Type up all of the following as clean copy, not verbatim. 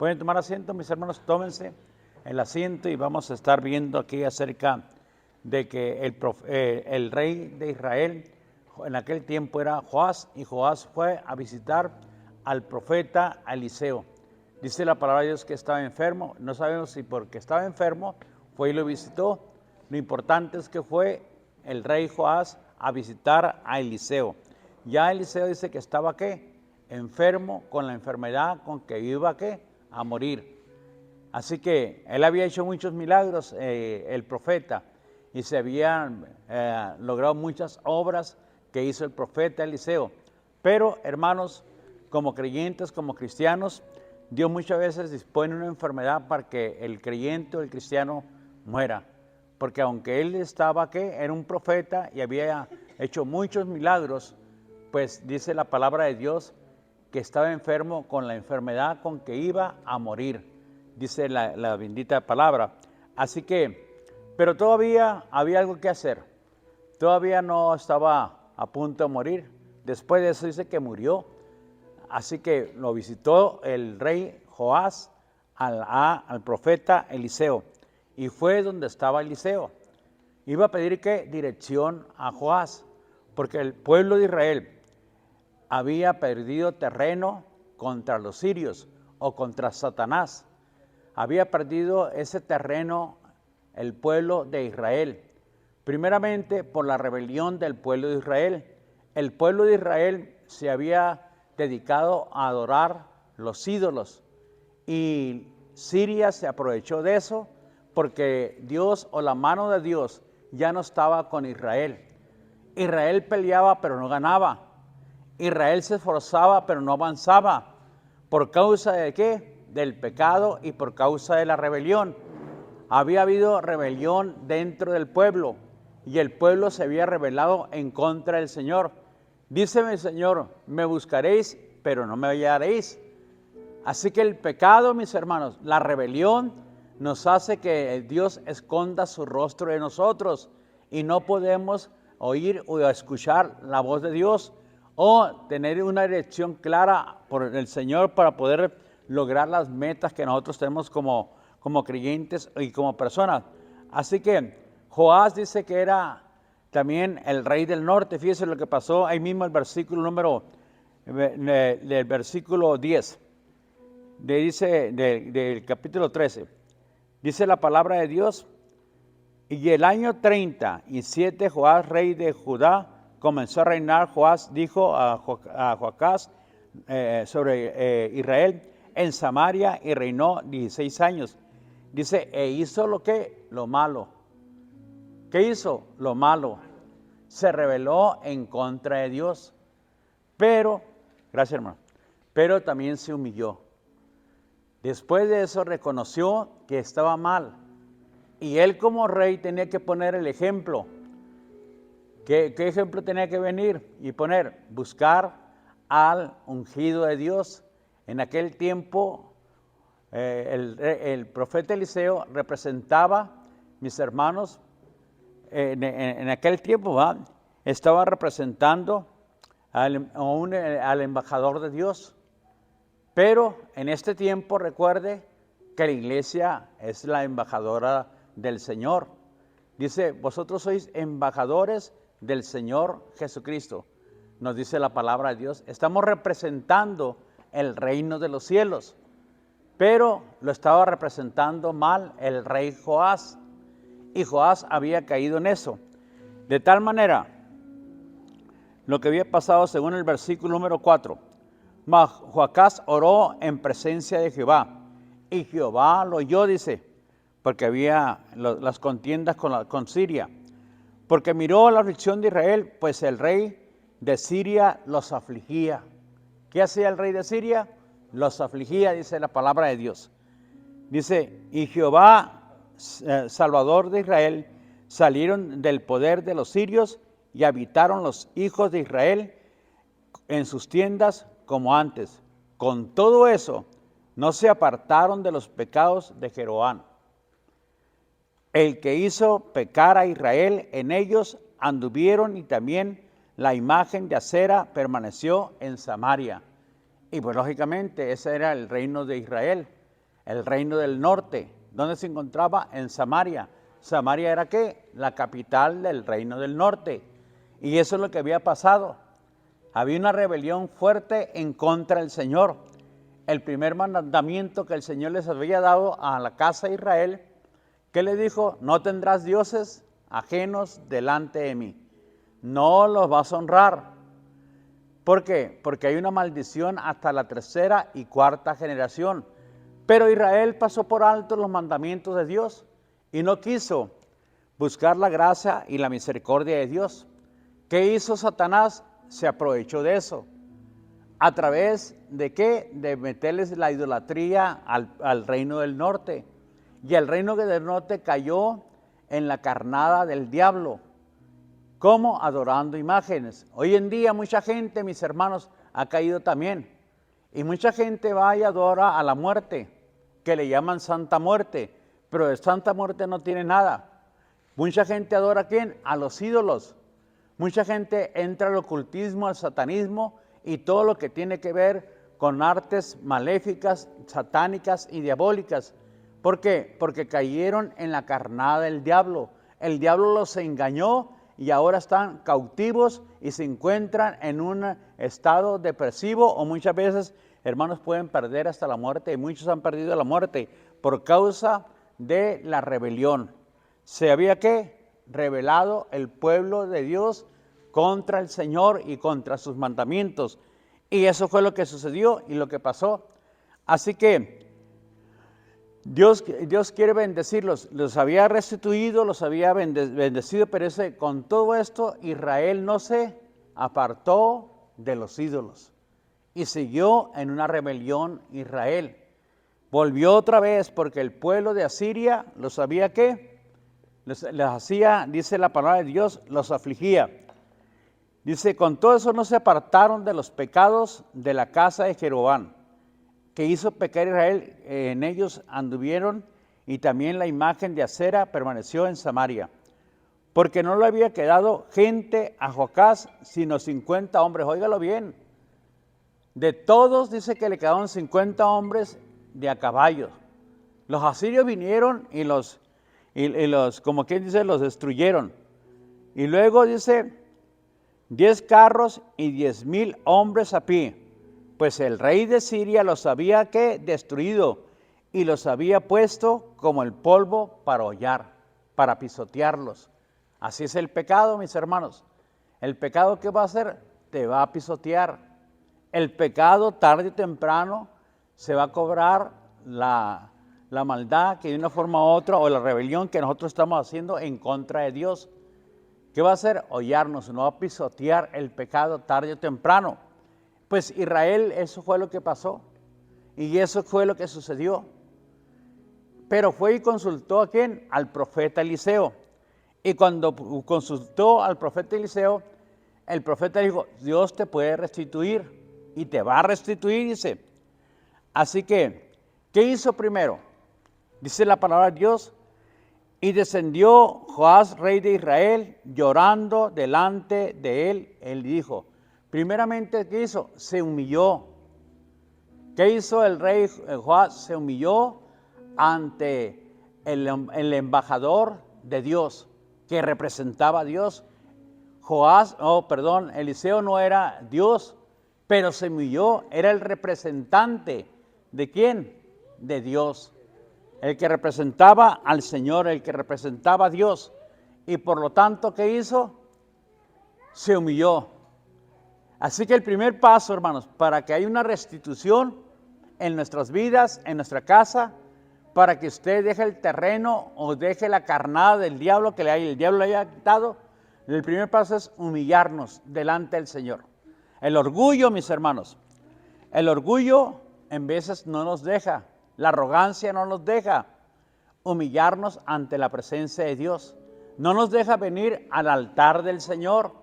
Pueden tomar asiento, mis hermanos, tómense el asiento y vamos a estar viendo aquí acerca de que el rey de Israel en aquel tiempo era Joás, y Joás fue a visitar al profeta Eliseo. Dice la palabra de Dios que estaba enfermo, no sabemos si porque estaba enfermo fue y lo visitó. Lo importante es que fue el rey Joás a visitar a Eliseo. Ya Eliseo dice que estaba ¿qué? Enfermo, con la enfermedad con que iba ¿qué? A morir. Así que él había hecho muchos milagros, el profeta, y se habían logrado muchas obras que hizo el profeta Eliseo. Pero, hermanos, como creyentes, como cristianos, Dios muchas veces dispone una enfermedad para que el creyente o el cristiano muera. Porque aunque él estaba, ¿qué? Era un profeta y había hecho muchos milagros, pues dice la palabra de Dios que estaba enfermo con la enfermedad con que iba a morir. Dice la bendita palabra. Así que, pero todavía había algo que hacer. Todavía no estaba a punto de morir. Después de eso dice que murió. Así que lo visitó el rey Joás al profeta Eliseo. Y fue donde estaba Eliseo. Iba a pedir ¿qué? Dirección a Joás. Porque el pueblo de Israel había perdido terreno contra los sirios o contra Satanás. Había perdido ese terreno el pueblo de Israel. Primeramente por la rebelión del pueblo de Israel. El pueblo de Israel se había dedicado a adorar los ídolos y Siria se aprovechó de eso porque Dios o la mano de Dios ya no estaba con Israel. Israel peleaba pero no ganaba. Israel se esforzaba pero no avanzaba. ¿Por causa de qué? Del pecado y por causa de la rebelión. Había habido rebelión dentro del pueblo y el pueblo se había rebelado en contra del Señor. Díceme el Señor, me buscaréis, pero no me hallaréis. Así que el pecado, mis hermanos, la rebelión nos hace que Dios esconda su rostro de nosotros y no podemos oír o escuchar la voz de Dios o tener una dirección clara por el Señor para poder lograr las metas que nosotros tenemos como creyentes y como personas. Así que Joás dice que era también el rey del norte. Fíjese lo que pasó ahí mismo el versículo del versículo 10. Dice del capítulo 13. Dice la palabra de Dios: y el año 37 Joás, rey de Judá, comenzó a reinar. Joás dijo a Joacás sobre Israel en Samaria y reinó 16 años. Dice, e hizo lo malo. ¿Qué hizo? Lo malo. Se rebeló en contra de Dios. Pero, gracias hermano, pero también se humilló. Después de eso reconoció que estaba mal. Y él como rey tenía que poner el ejemplo. ¿Qué ejemplo tenía que venir y poner? Buscar al ungido de Dios. En aquel tiempo el profeta Eliseo representaba, mis hermanos, en aquel tiempo estaba representando al embajador de Dios. Pero en este tiempo recuerde que la iglesia es la embajadora del Señor. Dice, vosotros sois embajadores del Señor Jesucristo. Nos dice la palabra de Dios. Estamos representando el reino de los cielos. Pero lo estaba representando mal el rey Joás. Y Joás había caído en eso. De tal manera, lo que había pasado según el versículo número 4. Mas Joacás oró en presencia de Jehová. Y Jehová lo oyó, dice, porque había las contiendas con Siria. Porque miró la aflicción de Israel, pues el rey de Siria los afligía. ¿Qué hacía el rey de Siria? Los afligía, dice la palabra de Dios. Dice, y Jehová, Salvador de Israel, salieron del poder de los sirios y habitaron los hijos de Israel en sus tiendas como antes. Con todo eso, no se apartaron de los pecados de Jeroboam. El que hizo pecar a Israel, en ellos anduvieron, y también la imagen de Acera permaneció en Samaria. Y pues lógicamente ese era el reino de Israel. el reino del norte. ¿Dónde se encontraba? En Samaria. Samaria era ¿qué? La capital del reino del norte. Y eso es lo que había pasado. Había una rebelión fuerte en contra del Señor. El primer mandamiento que el Señor les había dado a la casa de Israel, ¿qué le dijo? No tendrás dioses ajenos delante de mí. No los vas a honrar. ¿Por qué? Porque hay una maldición hasta la tercera y cuarta generación. Pero Israel pasó por alto los mandamientos de Dios y no quiso buscar la gracia y la misericordia de Dios. ¿Qué hizo Satanás? Se aprovechó de eso. ¿A través de qué? De meterles la idolatría al reino del norte. Y el reino del norte cayó en la carnada del diablo. ¿Cómo? Adorando imágenes. Hoy en día mucha gente, mis hermanos, ha caído también. Y mucha gente va y adora a la muerte, que le llaman Santa Muerte. Pero de Santa Muerte no tiene nada. Mucha gente adora ¿a quién? A los ídolos. Mucha gente entra al ocultismo, al satanismo y todo lo que tiene que ver con artes maléficas, satánicas y diabólicas. ¿Por qué? Porque cayeron en la carnada del diablo. El diablo los engañó y ahora están cautivos y se encuentran en un estado depresivo o muchas veces, hermanos, pueden perder hasta la muerte y muchos han perdido la muerte por causa de la rebelión. Se había ¿qué? Rebelado el pueblo de Dios contra el Señor y contra sus mandamientos. Y eso fue lo que sucedió y lo que pasó. Así que Dios quiere bendecirlos. Los había restituido, los había bendecido, pero con todo esto Israel no se apartó de los ídolos y siguió en una rebelión Israel. Volvió otra vez porque el pueblo de Asiria los había ¿qué? Les hacía, dice la palabra de Dios, los afligía. Dice, con todo eso no se apartaron de los pecados de la casa de Jeroboam, que hizo pecar Israel, en ellos anduvieron, y también la imagen de Acera permaneció en Samaria, porque no le había quedado gente a Joacás, sino 50 hombres. Óigalo bien, de todos dice que le quedaron 50 hombres de a caballo. Los asirios vinieron y los, como quien dice, los destruyeron. Y luego dice, 10 carros y 10,000 hombres a pie, pues el rey de Siria los había ¿qué? Destruido y los había puesto como el polvo para hollar, para pisotearlos. Así es el pecado, mis hermanos. El pecado, ¿qué va a hacer? Te va a pisotear. El pecado, tarde o temprano, se va a cobrar la maldad que de una forma u otra, o la rebelión que nosotros estamos haciendo en contra de Dios. ¿Qué va a hacer? Hollarnos, no va a pisotear el pecado tarde o temprano. Pues Israel, eso fue lo que pasó. Y eso fue lo que sucedió. Pero fue y consultó ¿a quién? Al profeta Eliseo. Y cuando consultó al profeta Eliseo, el profeta dijo, Dios te puede restituir. Y te va a restituir, dice. Así que, ¿qué hizo primero? Dice la palabra de Dios. Y descendió Joás, rey de Israel, llorando delante de él. Él dijo, primeramente, ¿qué hizo? Se humilló. ¿Qué hizo el rey Joás? Se humilló ante el embajador de Dios, que representaba a Dios. Eliseo no era Dios, pero se humilló, era el representante. ¿De quién? De Dios. El que representaba al Señor, el que representaba a Dios. Y por lo tanto, ¿qué hizo? Se humilló. Así que el primer paso, hermanos, para que haya una restitución en nuestras vidas, en nuestra casa, para que usted deje el terreno o deje la carnada del diablo que el diablo le haya quitado, el primer paso es humillarnos delante del Señor. El orgullo, mis hermanos, el orgullo en veces no nos deja. La arrogancia no nos deja humillarnos ante la presencia de Dios. No nos deja venir al altar del Señor.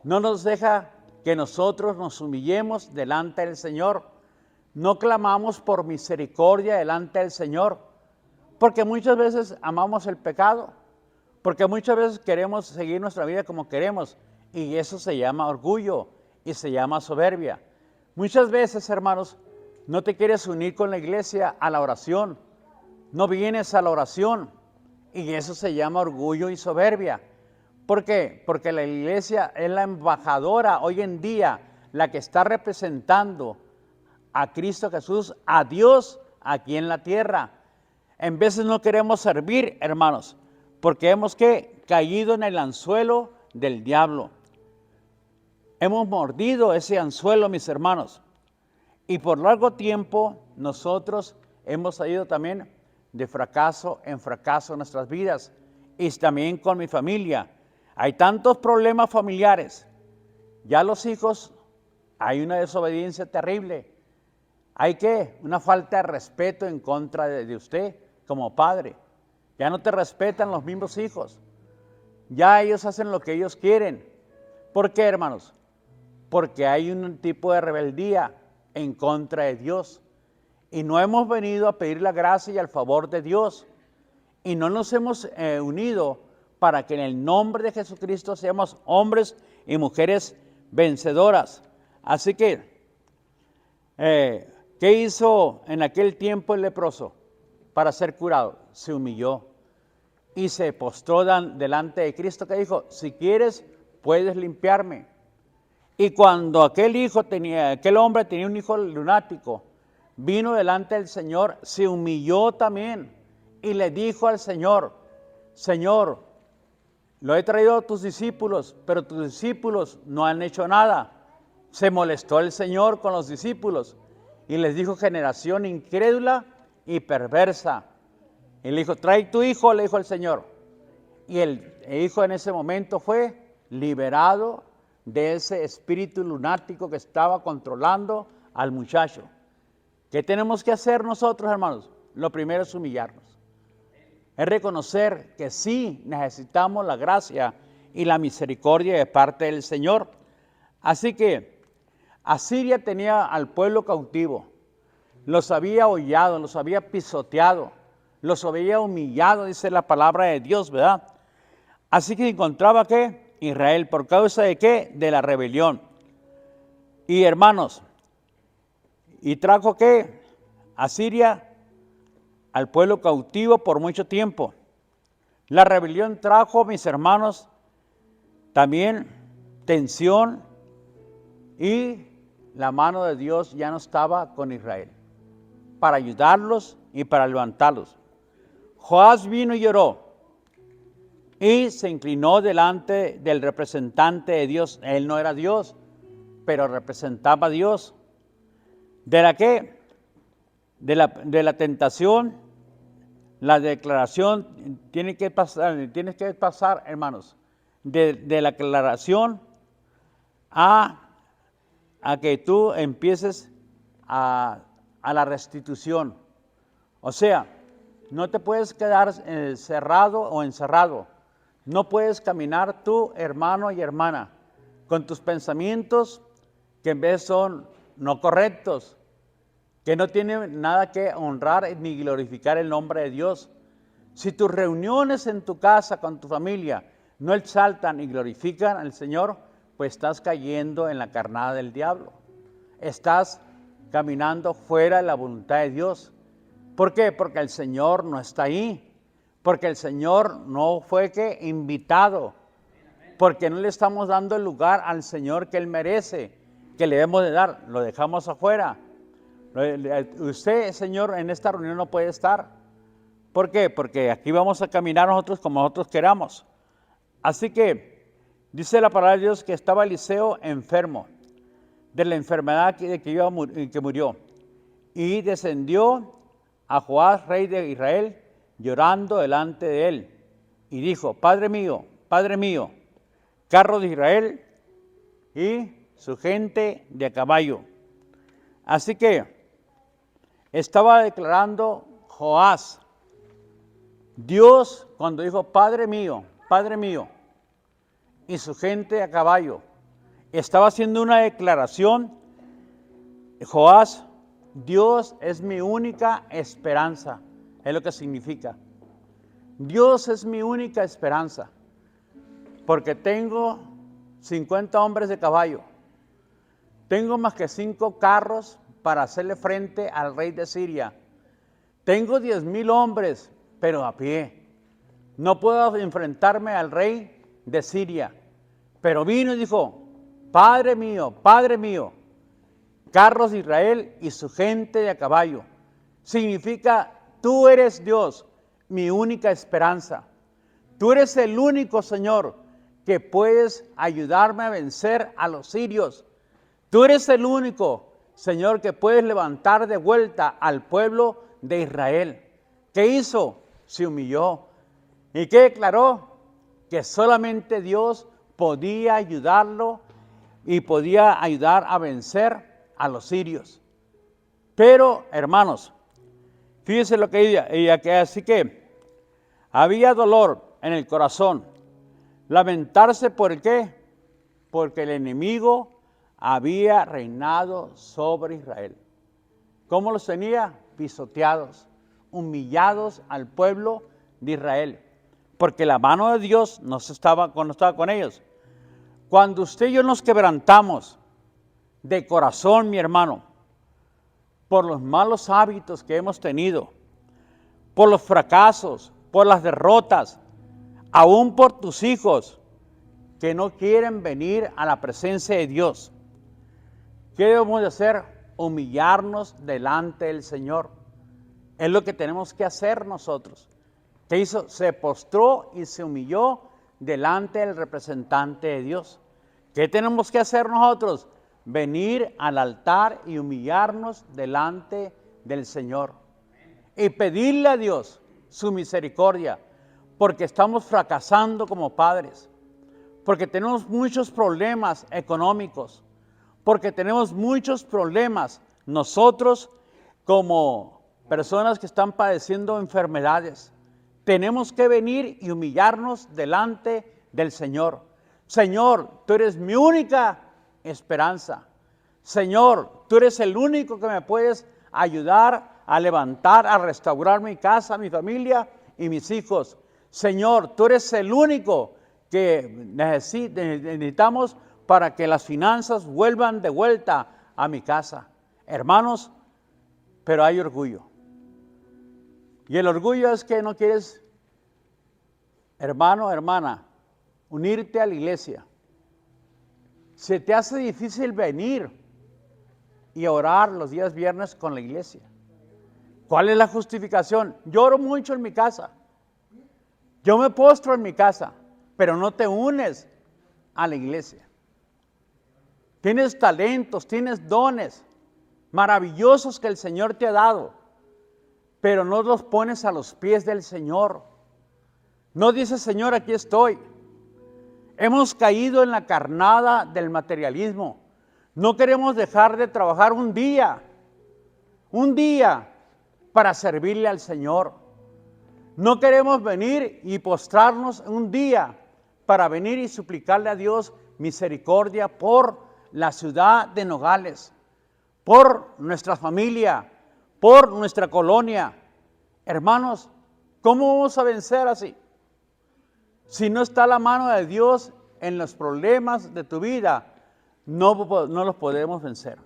No nos deja que nosotros nos humillemos delante del Señor. No clamamos por misericordia delante del Señor. Porque muchas veces amamos el pecado. Porque muchas veces queremos seguir nuestra vida como queremos. Y eso se llama orgullo y se llama soberbia. Muchas veces, hermanos, no te quieres unir con la iglesia a la oración, no vienes a la oración, y eso se llama orgullo y soberbia. ¿Por qué? Porque la iglesia es la embajadora hoy en día, la que está representando a Cristo Jesús, a Dios aquí en la tierra. En veces no queremos servir, hermanos, porque hemos caído en el anzuelo del diablo. Hemos mordido ese anzuelo, mis hermanos. Y por largo tiempo nosotros hemos ido también de fracaso en fracaso en nuestras vidas. Y también con mi familia. Hay tantos problemas familiares. Ya los hijos, hay una desobediencia terrible. Hay una falta de respeto en contra de usted como padre. Ya no te respetan los mismos hijos. Ya ellos hacen lo que ellos quieren. ¿Por qué, hermanos? Porque hay un tipo de rebeldía en contra de Dios. Y no hemos venido a pedir la gracia y el favor de Dios. Y no nos hemos unido para que en el nombre de Jesucristo seamos hombres y mujeres vencedoras. Así que, ¿qué hizo en aquel tiempo el leproso para ser curado? Se humilló y se postró delante de Cristo, que dijo: si quieres, puedes limpiarme. Y cuando aquel hombre tenía un hijo lunático, vino delante del Señor, se humilló también y le dijo al Señor: Señor, lo he traído a tus discípulos, pero tus discípulos no han hecho nada. Se molestó el Señor con los discípulos y les dijo: generación incrédula y perversa. Y le dijo: trae tu hijo, le dijo el Señor. Y el hijo en ese momento fue liberado de ese espíritu lunático que estaba controlando al muchacho. ¿Qué tenemos que hacer nosotros, hermanos? Lo primero es humillarnos. Es reconocer que sí necesitamos la gracia y la misericordia de parte del Señor. Así que Asiria tenía al pueblo cautivo. Los había hollado, los había pisoteado, los había humillado, dice la palabra de Dios, ¿verdad? Así que encontraba Israel, ¿por causa de qué? De la rebelión. Y hermanos, y trajo Asiria al pueblo cautivo por mucho tiempo. La rebelión trajo, mis hermanos, también tensión, y la mano de Dios ya no estaba con Israel para ayudarlos y para levantarlos. Joás vino y lloró y se inclinó delante del representante de Dios. Él no era Dios, pero representaba a Dios. ¿De la qué? De la tentación, la declaración tienes que pasar, hermanos, de la declaración a que tú empieces a la restitución. O sea, no te puedes quedar cerrado o encerrado. No puedes caminar tú, hermano y hermana, con tus pensamientos que en vez son no correctos, que no tienen nada que honrar ni glorificar el nombre de Dios. Si tus reuniones en tu casa con tu familia no exaltan y glorifican al Señor, pues estás cayendo en la carnada del diablo. Estás caminando fuera de la voluntad de Dios. ¿Por qué? Porque el Señor no está ahí. Porque el Señor no fue invitado. Porque no le estamos dando el lugar al Señor que Él merece, que le debemos de dar. Lo dejamos afuera. Usted, Señor, en esta reunión no puede estar. ¿Por qué? Porque aquí vamos a caminar nosotros como nosotros queramos. Así que dice la palabra de Dios que estaba Eliseo enfermo de la enfermedad que murió. Y descendió a Joás, rey de Israel, llorando delante de él. Y dijo: Padre mío, carro de Israel y su gente de a caballo. Así que estaba declarando Joás. Dios, cuando dijo: Padre mío, y su gente a caballo, estaba haciendo una declaración. Joás: Dios es mi única esperanza, es lo que significa. Dios es mi única esperanza, porque tengo 50 hombres de caballo, tengo más que 5 carros para hacerle frente al rey de Siria. Tengo 10,000 hombres, pero a pie. No puedo enfrentarme al rey de Siria. Pero vino y dijo, Padre mío, carros de Israel y su gente de a caballo. Significa, tú eres Dios, mi única esperanza. Tú eres el único, Señor, que puedes ayudarme a vencer a los sirios. Tú eres el único, Señor, que puedes levantar de vuelta al pueblo de Israel. ¿Qué hizo? Se humilló. ¿Y qué declaró? Que solamente Dios podía ayudarlo y podía ayudar a vencer a los sirios. Pero, hermanos, fíjense lo que ella así que había dolor en el corazón. Lamentarse, ¿por qué? Porque el enemigo había reinado sobre Israel. ¿Cómo los tenía? Pisoteados, humillados al pueblo de Israel. Porque la mano de Dios no estaba con ellos. Cuando usted y yo nos quebrantamos de corazón, mi hermano, por los malos hábitos que hemos tenido, por los fracasos, por las derrotas, aún por tus hijos que no quieren venir a la presencia de Dios, ¿qué debemos de hacer? Humillarnos delante del Señor. Es lo que tenemos que hacer nosotros. ¿Qué hizo? Se postró y se humilló delante del representante de Dios. ¿Qué tenemos que hacer nosotros? Venir al altar y humillarnos delante del Señor. Y pedirle a Dios su misericordia, porque estamos fracasando como padres, porque tenemos muchos problemas económicos, porque tenemos muchos problemas nosotros como personas que están padeciendo enfermedades. Tenemos que venir y humillarnos delante del Señor. Señor, tú eres mi única esperanza. Señor, tú eres el único que me puedes ayudar a levantar, a restaurar mi casa, mi familia y mis hijos. Señor, tú eres el único que necesitamos para que las finanzas vuelvan de vuelta a mi casa. Hermanos, pero hay orgullo. Y el orgullo es que no quieres, hermano, hermana, unirte a la iglesia. Se te hace difícil venir y orar los días viernes con la iglesia. ¿Cuál es la justificación? Yo oro mucho en mi casa. Yo me postro en mi casa, pero no te unes a la iglesia. Tienes talentos, tienes dones maravillosos que el Señor te ha dado, pero no los pones a los pies del Señor. No dices, Señor, aquí estoy. Hemos caído en la carnada del materialismo. No queremos dejar de trabajar un día para servirle al Señor. No queremos venir y postrarnos un día para venir y suplicarle a Dios misericordia por la ciudad de Nogales, por nuestra familia, por nuestra colonia. Hermanos, ¿cómo vamos a vencer así? Si no está la mano de Dios en los problemas de tu vida, no los podemos vencer.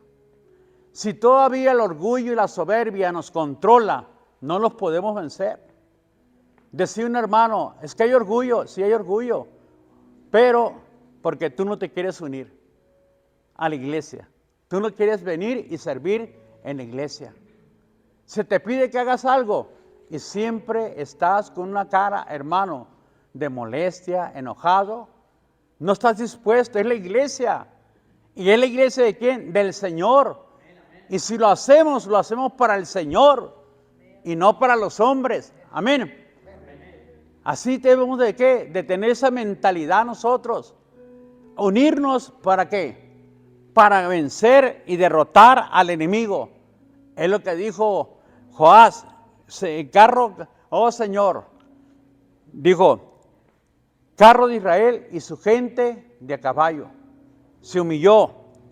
Si todavía el orgullo y la soberbia nos controla, no los podemos vencer. Decía un hermano, es que hay orgullo, sí hay orgullo, pero porque tú no te quieres unir a la iglesia. Tú no quieres venir y servir en la iglesia. Se te pide que hagas algo y siempre estás con una cara, hermano, de molestia, enojado. No estás dispuesto, es la iglesia. ¿Y es la iglesia de quién? Del Señor. Y si lo hacemos para el Señor y no para los hombres. Amén. Así debemos de ¿qué? De tener esa mentalidad nosotros. Unirnos ¿para qué? Para vencer y derrotar al enemigo. Es lo que dijo Joás, carro, oh Señor, dijo, carro de Israel y su gente de a caballo. Se humilló.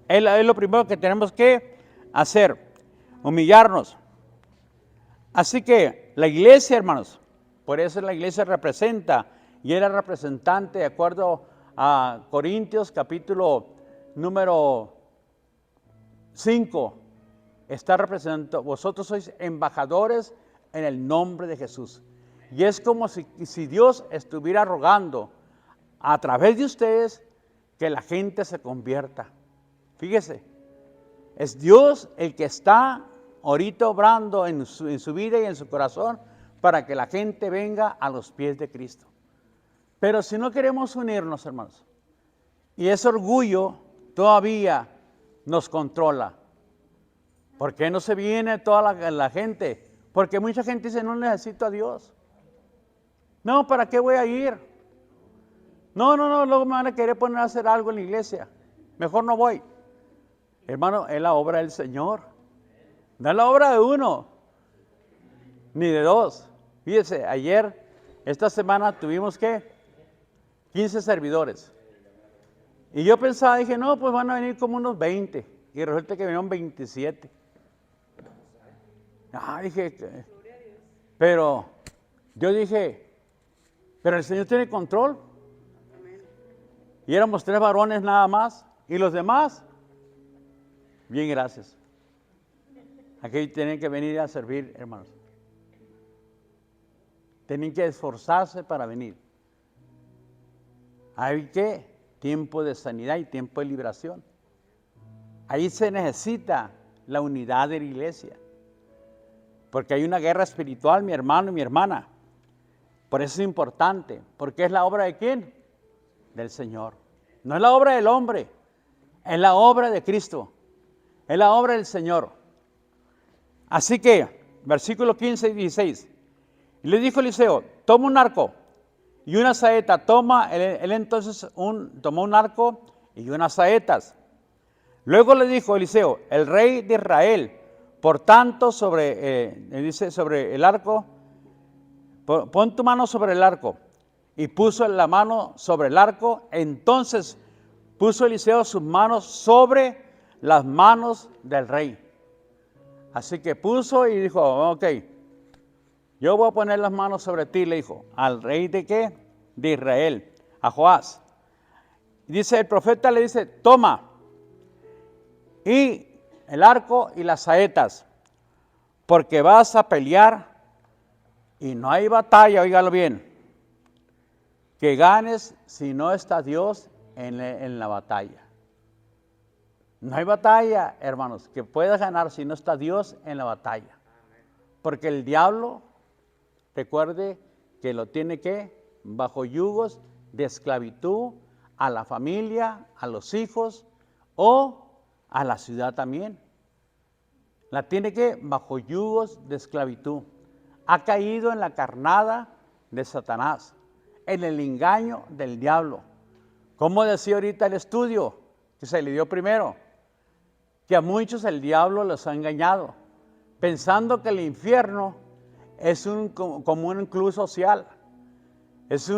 Es lo primero que tenemos que hacer, humillarnos. Así que la iglesia, hermanos, por eso la iglesia representa, y era representante de acuerdo a Corintios capítulo número 5, está representando, vosotros sois embajadores en el nombre de Jesús. Y es como si Dios estuviera rogando a través de ustedes que la gente se convierta. Fíjese, es Dios el que está ahorita obrando en su vida y en su corazón para que la gente venga a los pies de Cristo. Pero si no queremos unirnos, hermanos, y ese orgullo todavía nos controla, ¿por qué no se viene toda la gente? Porque mucha gente dice, no necesito a Dios. No, ¿para qué voy a ir? No, luego me van a querer poner a hacer algo en la iglesia. Mejor no voy. Hermano, es la obra del Señor. No es la obra de uno, ni de dos. Fíjese, esta semana tuvimos, ¿qué? 15 servidores. Y yo pensaba, dije, no, pues van a venir como unos 20. Y resulta que vinieron 27. Dije, pero yo dije, pero el Señor tiene control. Y éramos 3 varones nada más. Y los demás, bien, gracias. Aquí tienen que venir a servir, hermanos. Tienen que esforzarse para venir. Hay que tiempo de sanidad y tiempo de liberación. Ahí se necesita la unidad de la iglesia. Porque hay una guerra espiritual, mi hermano y mi hermana. Por eso es importante. Porque es la obra de ¿quién? Del Señor. No es la obra del hombre. Es la obra de Cristo. Es la obra del Señor. Así que, versículo 15 y 16. Y le dijo Eliseo, toma un arco y una saeta. Él entonces tomó un arco y unas saetas. Luego le dijo Eliseo, el rey de Israel, por tanto, sobre el arco, pon tu mano sobre el arco. Y puso la mano sobre el arco. Entonces puso Eliseo sus manos sobre las manos del rey. Así que puso y dijo, ok, yo voy a poner las manos sobre ti, le dijo, al rey de ¿qué? De Israel, a Joás. Dice, el profeta le dice, toma, y el arco y las saetas, porque vas a pelear y no hay batalla, óigalo bien, que ganes si no está Dios en la batalla. No hay batalla, hermanos, que puedas ganar si no está Dios en la batalla. Porque el diablo, recuerde que lo tiene que bajo yugos de esclavitud a la familia, a los hijos o a la ciudad también. La tiene que bajo yugos de esclavitud. Ha caído en la carnada de Satanás, en el engaño del diablo. Como decía ahorita el estudio que se le dio primero, que a muchos el diablo los ha engañado, pensando que el infierno es como un club social. Es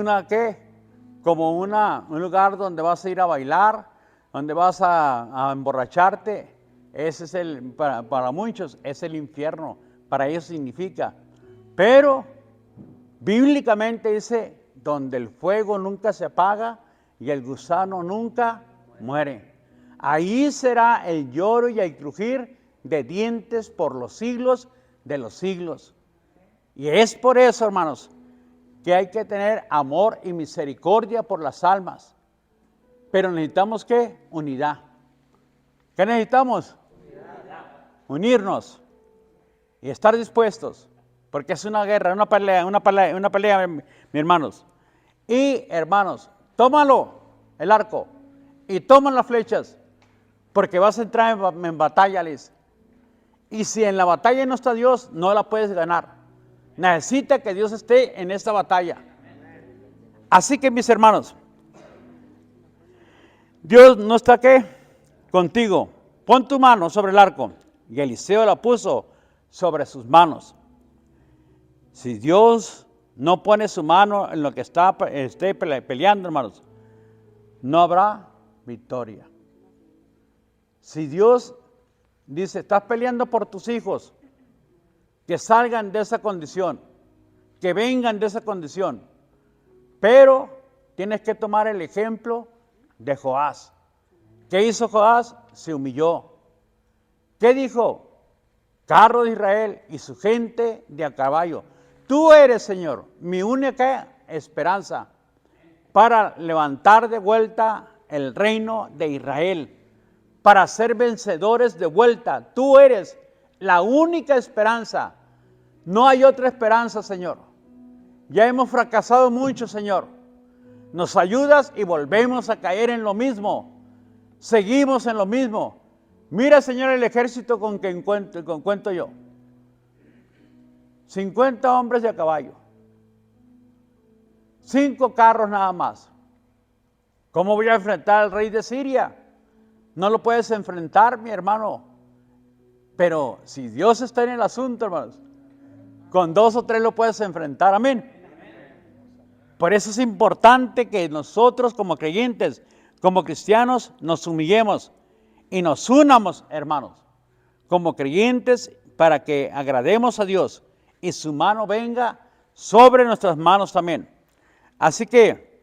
como un lugar donde vas a ir a bailar, donde vas a emborracharte. Ese es para muchos es el infierno, para ellos significa. Pero bíblicamente dice, donde el fuego nunca se apaga y el gusano nunca muere. Ahí será el lloro y el crujir de dientes por los siglos de los siglos. Y es por eso, hermanos, que hay que tener amor y misericordia por las almas. Pero necesitamos ¿qué? Unidad. ¿Qué necesitamos? Unirnos y estar dispuestos, porque es una guerra, una pelea, mis hermanos. Y hermanos, tómalo, el arco, y toma las flechas, porque vas a entrar en batalla, Liz. Y si en la batalla no está Dios, no la puedes ganar. Necesita que Dios esté en esta batalla. Así que, mis hermanos, Dios no está ¿qué? Contigo. Pon tu mano sobre el arco. Y Eliseo la puso sobre sus manos. Si Dios no pone su mano en lo que esté peleando, hermanos, no habrá victoria. Si Dios dice, estás peleando por tus hijos, que salgan de esa condición, que vengan de esa condición, pero tienes que tomar el ejemplo de Joás. ¿Qué hizo Joás? Se humilló. ¿Qué dijo? carro de Israel y su gente de a caballo. Tú eres, Señor, mi única esperanza para levantar de vuelta el reino de Israel, para ser vencedores de vuelta. Tú eres la única esperanza. No hay otra esperanza, Señor. Ya hemos fracasado mucho, Señor. Nos ayudas y volvemos a caer en lo mismo. Seguimos en lo mismo. Mira, Señor, el ejército con que cuento yo. 50 hombres de a caballo. 5 carros nada más. ¿Cómo voy a enfrentar al rey de Siria? No lo puedes enfrentar, mi hermano. Pero si Dios está en el asunto, hermanos, con 2 o 3 lo puedes enfrentar. Amén. Por eso es importante que nosotros como creyentes, como cristianos, nos humillemos y nos unamos, hermanos, como creyentes, para que agrademos a Dios y su mano venga sobre nuestras manos también. Así que,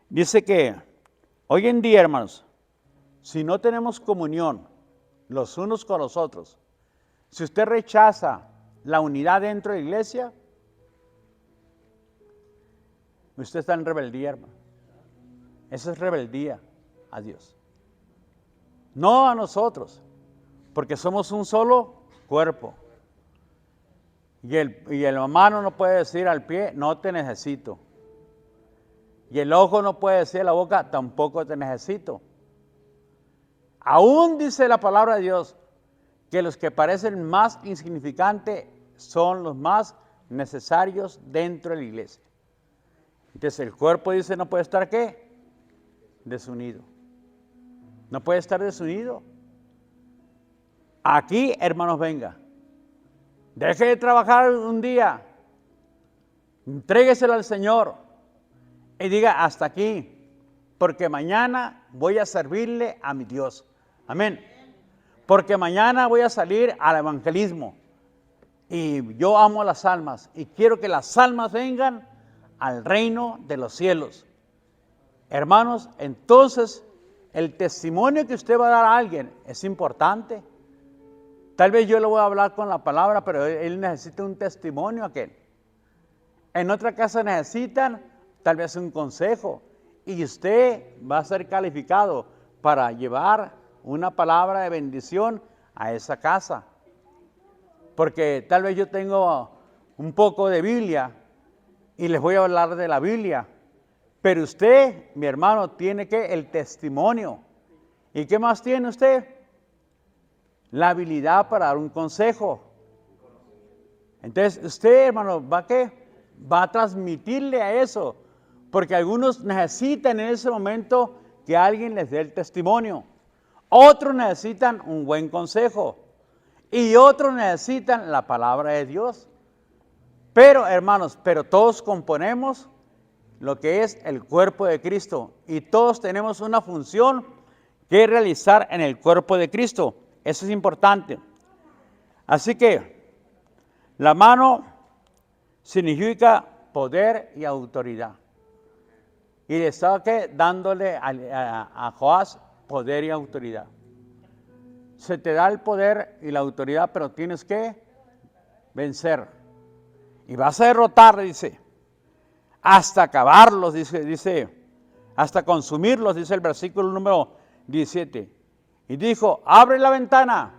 dice que hoy en día, hermanos, si no tenemos comunión los unos con los otros, si usted rechaza la unidad dentro de la iglesia, usted está en rebeldía, hermano. Esa es rebeldía a Dios. No a nosotros, porque somos un solo cuerpo. Y el mano no puede decir al pie, no te necesito. Y el ojo no puede decir a la boca, tampoco te necesito. Aún dice la palabra de Dios que los que parecen más insignificantes son los más necesarios dentro de la iglesia. Entonces el cuerpo dice no puede estar ¿qué? Desunido. No puede estar desunido. Aquí, hermanos, venga. Deje de trabajar un día. Entrégueselo al Señor. Y diga hasta aquí. Porque mañana voy a servirle a mi Dios. Amén. Porque mañana voy a salir al evangelismo. Y yo amo las almas. Y quiero que las almas vengan al reino de los cielos. Hermanos, entonces el testimonio que usted va a dar a alguien es importante. Tal vez yo le voy a hablar con la palabra, pero él necesita un testimonio aquel. En otra casa necesitan tal vez un consejo y usted va a ser calificado para llevar una palabra de bendición a esa casa. Porque tal vez yo tengo un poco de Biblia y les voy a hablar de la Biblia. Pero usted, mi hermano, tiene el testimonio. ¿Y qué más tiene usted? La habilidad para dar un consejo. Entonces, usted, hermano, ¿va a transmitirle a eso? Porque algunos necesitan en ese momento que alguien les dé el testimonio. Otros necesitan un buen consejo. Y otros necesitan la palabra de Dios. Pero, hermanos, todos componemos lo que es el cuerpo de Cristo. Y todos tenemos una función que realizar en el cuerpo de Cristo. Eso es importante. Así que la mano significa poder y autoridad. Y le estaba dándole a Joás poder y autoridad. Se te da el poder y la autoridad, pero tienes que vencer. Y vas a derrotar, dice, hasta acabarlos, dice, hasta consumirlos, dice el versículo número 17. Y dijo, abre la ventana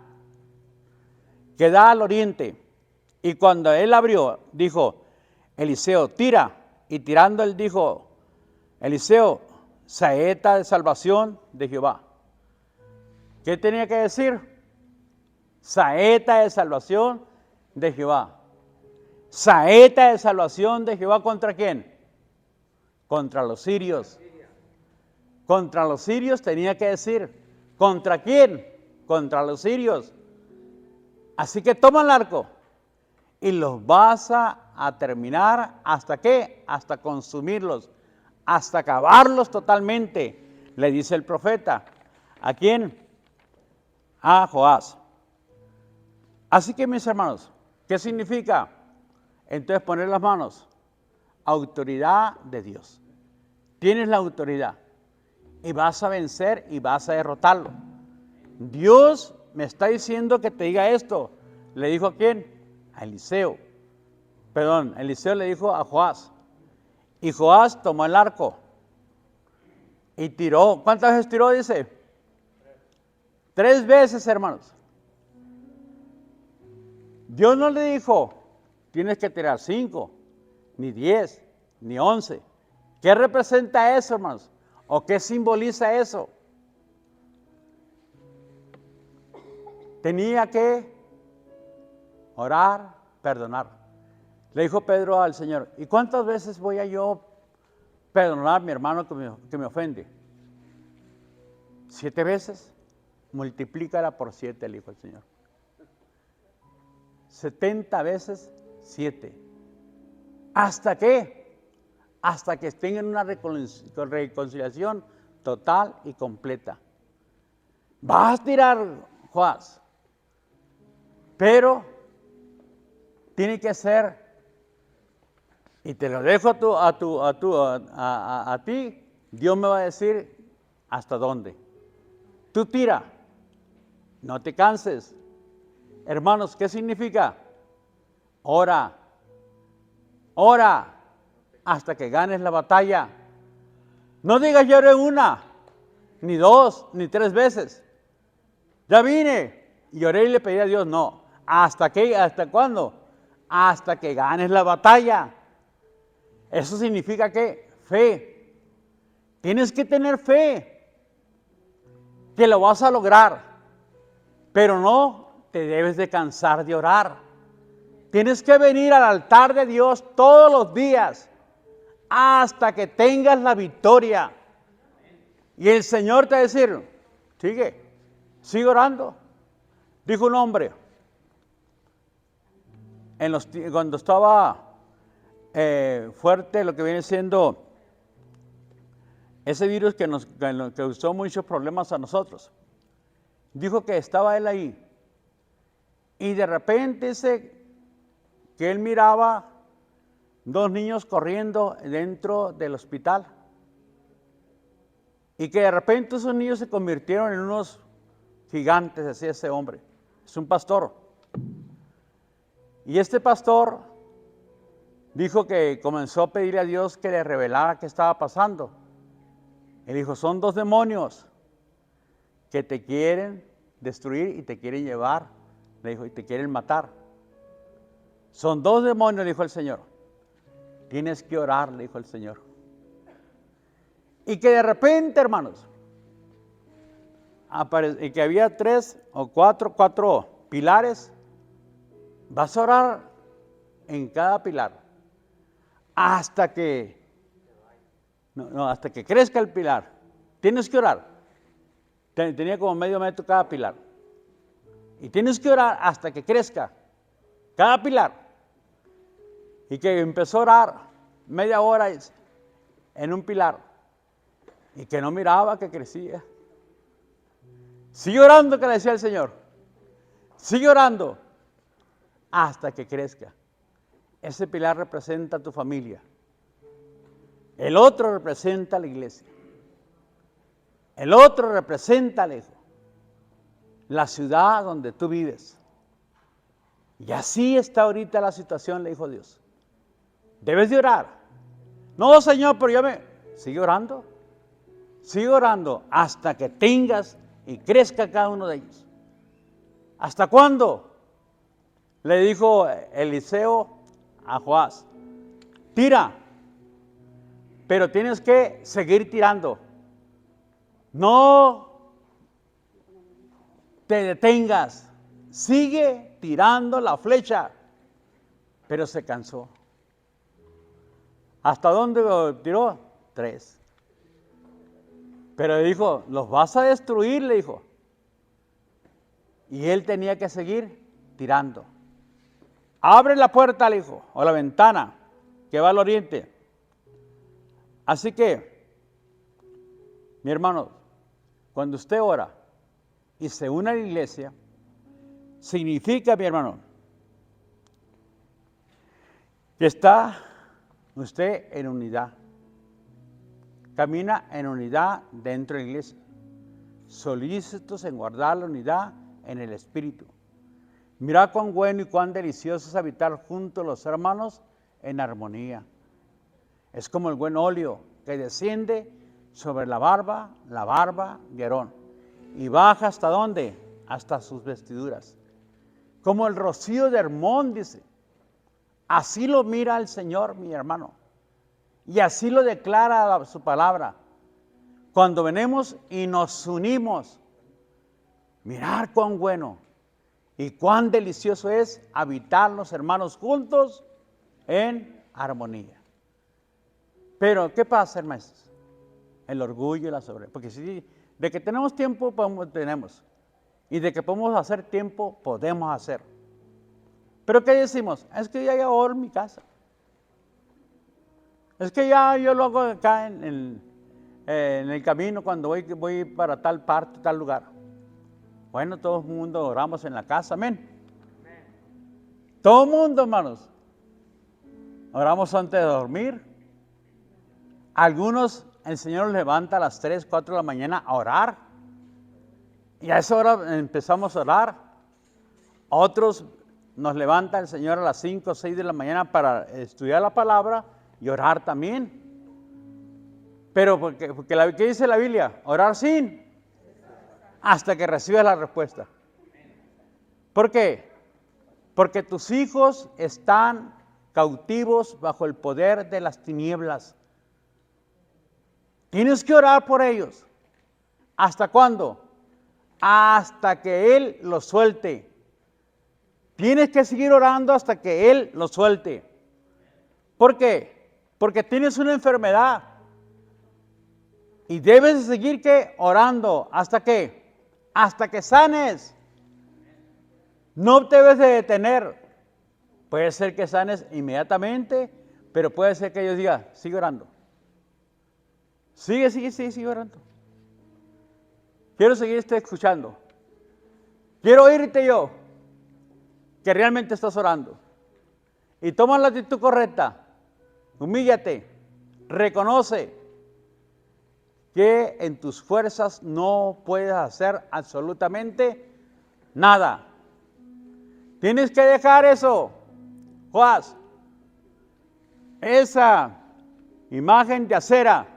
que da al oriente. Y cuando él abrió, dijo Eliseo, tira. Y tirando él dijo, Eliseo, saeta de salvación de Jehová. ¿Qué tenía que decir? Saeta de salvación de Jehová. Saeta de salvación de Jehová, ¿contra quién? Contra los sirios. Contra los sirios tenía que decir. ¿Contra quién? Contra los sirios. Así que toma el arco y los vas a terminar, ¿hasta qué? Hasta consumirlos, hasta acabarlos totalmente, le dice el profeta. ¿A quién? A Joás. Así que, mis hermanos, ¿qué significa? Entonces poner las manos. Autoridad de Dios. Tienes la autoridad y vas a vencer y vas a derrotarlo. Dios me está diciendo que te diga esto. ¿Le dijo a quién? A Eliseo. Perdón, Eliseo le dijo a Joás. Y Joás tomó el arco y tiró. ¿Cuántas veces tiró? Dice. 3 veces, hermanos. Dios no le dijo, tienes que tirar 5, ni 10, ni 11. ¿Qué representa eso, hermanos? ¿O qué simboliza eso? Tenía que orar, perdonar. Le dijo Pedro al Señor, ¿y cuántas veces voy a yo perdonar a mi hermano que me ofende? 7 veces. Multiplícala por 7, le dijo el Señor. 70 veces 7. ¿Hasta qué? Hasta que tengan una reconciliación total y completa. Vas a tirar, Joás, pero tiene que ser, y te lo dejo a ti, Dios me va a decir hasta dónde. Tú tira, no te canses. Hermanos, ¿qué significa? Ora, ora hasta que ganes la batalla. No digas yo oré 1, ni 2, ni 3 veces. Ya vine y oré y le pedí a Dios. No, ¿hasta qué? ¿Hasta cuándo? Hasta que ganes la batalla. Eso significa que fe. Tienes que tener fe que lo vas a lograr, pero no te debes de cansar de orar. Tienes que venir al altar de Dios todos los días hasta que tengas la victoria. Y el Señor te va a decir, sigue orando. Dijo un hombre, cuando estaba fuerte lo que viene siendo ese virus que nos causó muchos problemas a nosotros. Dijo que estaba él ahí y de repente dice que él miraba 2 niños corriendo dentro del hospital y que de repente esos niños se convirtieron en unos gigantes, decía ese hombre. Es un pastor. Y este pastor dijo que comenzó a pedirle a Dios que le revelara qué estaba pasando. Él dijo, son 2 demonios que te quieren destruir y te quieren llevar, le dijo, y te quieren matar. Son 2 demonios, le dijo el Señor. Tienes que orar, le dijo el Señor. Y que de repente, hermanos, y que había 3 o 4 pilares. Vas a orar en cada pilar hasta que hasta que crezca el pilar. Tienes que orar. Tenía como medio metro cada pilar. Y tienes que orar hasta que crezca cada pilar. Y que empezó a orar media hora en un pilar. Y que no miraba que crecía. Sigue orando, que le decía el Señor. Sigue orando hasta que crezca. Ese pilar representa a tu familia. El otro representa a la iglesia. El otro representa al hijo. La ciudad donde tú vives. Y así está ahorita la situación, le dijo Dios. Debes de orar. No, Señor, pero sigue orando. Sigue orando hasta que tengas y crezca cada uno de ellos. ¿Hasta cuándo? Le dijo Eliseo a Joás. Tira, pero tienes que seguir tirando. No te detengas. Sigue tirando la flecha. Pero se cansó. ¿Hasta dónde lo tiró? 3. Pero le dijo, los vas a destruir, le dijo. Y él tenía que seguir tirando. Abre la puerta, le dijo, o la ventana que va al oriente. Así que, mi hermano, cuando usted ora y se une a la iglesia, significa, mi hermano, que está usted en unidad. Camina en unidad dentro de la iglesia. Solícitos en guardar la unidad en el Espíritu. Mirad cuán bueno y cuán delicioso es habitar juntos los hermanos en armonía. Es como el buen óleo que desciende sobre la barba de Aarón, y baja ¿hasta dónde? Hasta sus vestiduras. Como el rocío de Hermón, dice. Así lo mira el Señor, mi hermano. Y así lo declara su palabra. Cuando venimos y nos unimos, mirad cuán bueno y cuán delicioso es habitar los hermanos juntos en armonía. Pero, ¿qué pasa, hermanos? El orgullo y la soberbia. Porque si de que tenemos tiempo, tenemos. Y de que podemos hacer tiempo, podemos hacer. Pero ¿qué decimos? Es que ya oro en mi casa. Es que ya yo lo hago acá en el camino cuando voy para tal parte, tal lugar. Bueno, todo el mundo oramos en la casa, amén. Todo el mundo, hermanos. Oramos antes de dormir. Algunos, el Señor los levanta a las 3, 4 de la mañana a orar. Y a esa hora empezamos a orar. Otros nos levanta el Señor a las 5 o 6 de la mañana para estudiar la palabra y orar también. Pero porque ¿qué dice la Biblia? Orar sin, hasta que recibas la respuesta. ¿Por qué? Porque tus hijos están cautivos bajo el poder de las tinieblas. Tienes que orar por ellos. ¿Hasta cuándo? Hasta que Él los suelte. Tienes que seguir orando hasta que Él los suelte. ¿Por qué? Porque tienes una enfermedad. Y debes seguir ¿qué? Orando. ¿Hasta qué? Hasta que sanes. No te debes de detener. Puede ser que sanes inmediatamente, pero puede ser que Dios diga, sigue orando. Sigue orando. Quiero seguirte escuchando. Quiero oírte yo, que realmente estás orando. Y toma la actitud correcta. Humíllate. Reconoce que en tus fuerzas no puedes hacer absolutamente nada. Tienes que dejar eso, Joás. Esa imagen de acera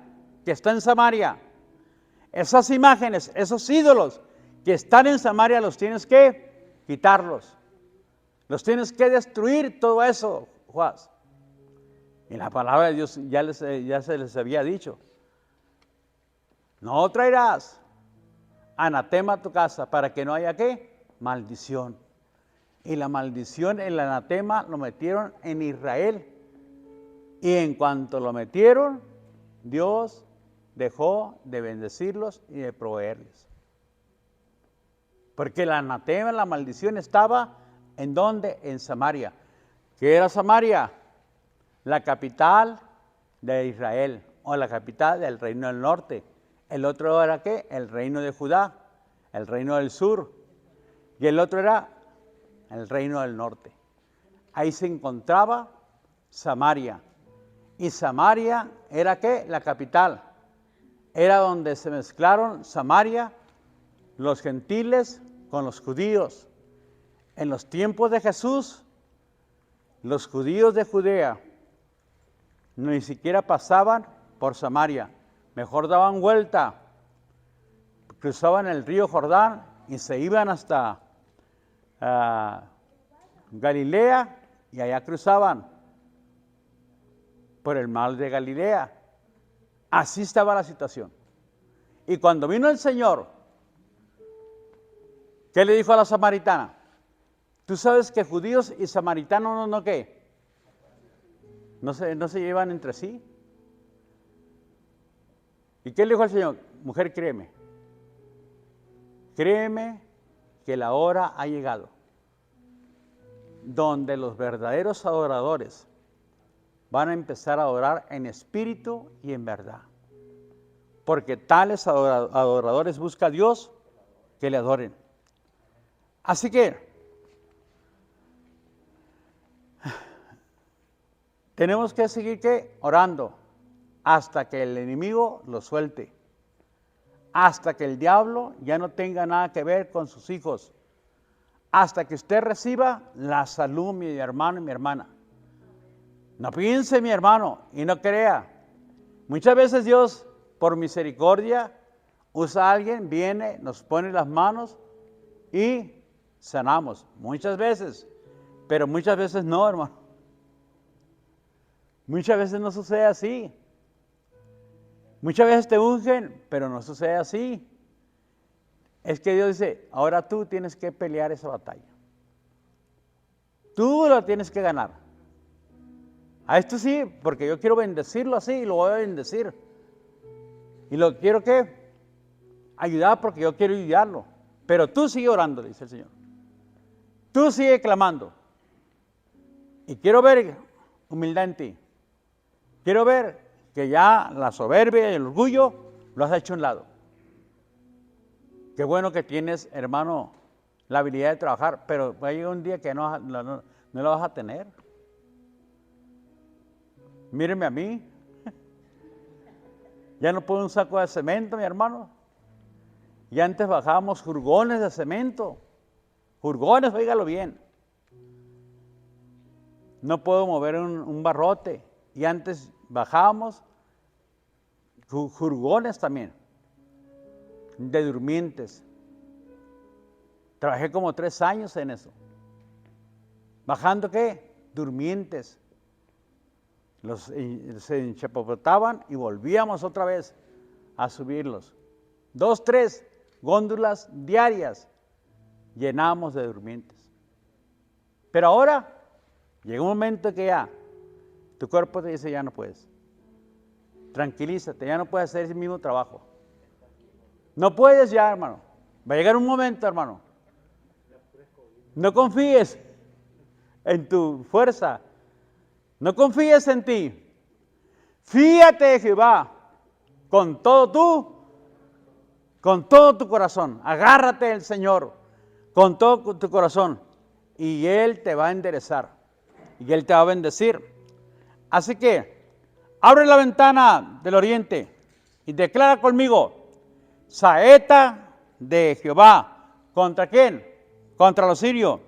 que está en Samaria, esas imágenes, esos ídolos que están en Samaria, los tienes que quitarlos. Los tienes que destruir, todo eso, Joás. Y la palabra de Dios ya se les había dicho. No traerás anatema a tu casa para que no haya ¿qué? Maldición. Y la maldición, el anatema, lo metieron en Israel. Y en cuanto lo metieron, Dios dejó de bendecirlos y de proveerles. Porque el anatema, la maldición estaba ¿en dónde? En Samaria. ¿Qué era Samaria? La capital de Israel o la capital del reino del norte. El otro era ¿qué? El reino de Judá, el reino del sur. Y el otro era el reino del norte. Ahí se encontraba Samaria. Y Samaria era ¿qué? La capital. Era donde se mezclaron Samaria, los gentiles con los judíos. En los tiempos de Jesús, los judíos de Judea ni siquiera pasaban por Samaria. Mejor daban vuelta, cruzaban el río Jordán y se iban hasta Galilea y allá cruzaban por el mar de Galilea. Así estaba la situación. Y cuando vino el Señor, ¿qué le dijo a la samaritana? Tú sabes que judíos y samaritanos no ¿qué? No se llevan entre sí. ¿Y qué le dijo al Señor? Mujer, créeme. Créeme que la hora ha llegado donde los verdaderos adoradores van a empezar a adorar en espíritu y en verdad. Porque tales adoradores busca a Dios que le adoren. Así que tenemos que seguir ¿qué? Orando hasta que el enemigo lo suelte, hasta que el diablo ya no tenga nada que ver con sus hijos, hasta que usted reciba la salud, mi hermano y mi hermana. No piense, mi hermano, y no crea. Muchas veces Dios, por misericordia, usa a alguien, viene, nos pone las manos y sanamos. Muchas veces, pero muchas veces no, hermano. Muchas veces no sucede así. Muchas veces te ungen, pero no sucede así. Es que Dios dice, ahora tú tienes que pelear esa batalla. Tú lo tienes que ganar. A esto sí, porque yo quiero bendecirlo así y lo voy a bendecir. Y lo quiero que ayudar porque yo quiero ayudarlo. Pero tú sigue orando, dice el Señor. Tú sigue clamando. Y quiero ver humildad en ti. Quiero ver que ya la soberbia y el orgullo lo has hecho a un lado. Qué bueno que tienes, hermano, la habilidad de trabajar, pero va a llegar un día que no lo vas a tener. Míreme a mí. Ya no puedo un saco de cemento, mi hermano. Y antes bajábamos jurgones de cemento. Jurgones, óigalo bien. No puedo mover un barrote. Y antes bajábamos jurgones también. De durmientes. Trabajé como 3 años en eso. ¿Bajando qué? Durmientes. Se enchapotaban y volvíamos otra vez a subirlos. 2, 3 góndolas diarias llenábamos de durmientes. Pero ahora llega un momento que ya tu cuerpo te dice ya no puedes. Tranquilízate, ya no puedes hacer ese mismo trabajo. No puedes ya, hermano. Va a llegar un momento, hermano. No confíes en tu fuerza. No confíes en ti. Fíate de Jehová con todo tu corazón. Agárrate del Señor con todo tu corazón y Él te va a enderezar y Él te va a bendecir. Así que abre la ventana del oriente y declara conmigo: saeta de Jehová. ¿Contra quién? Contra los sirios.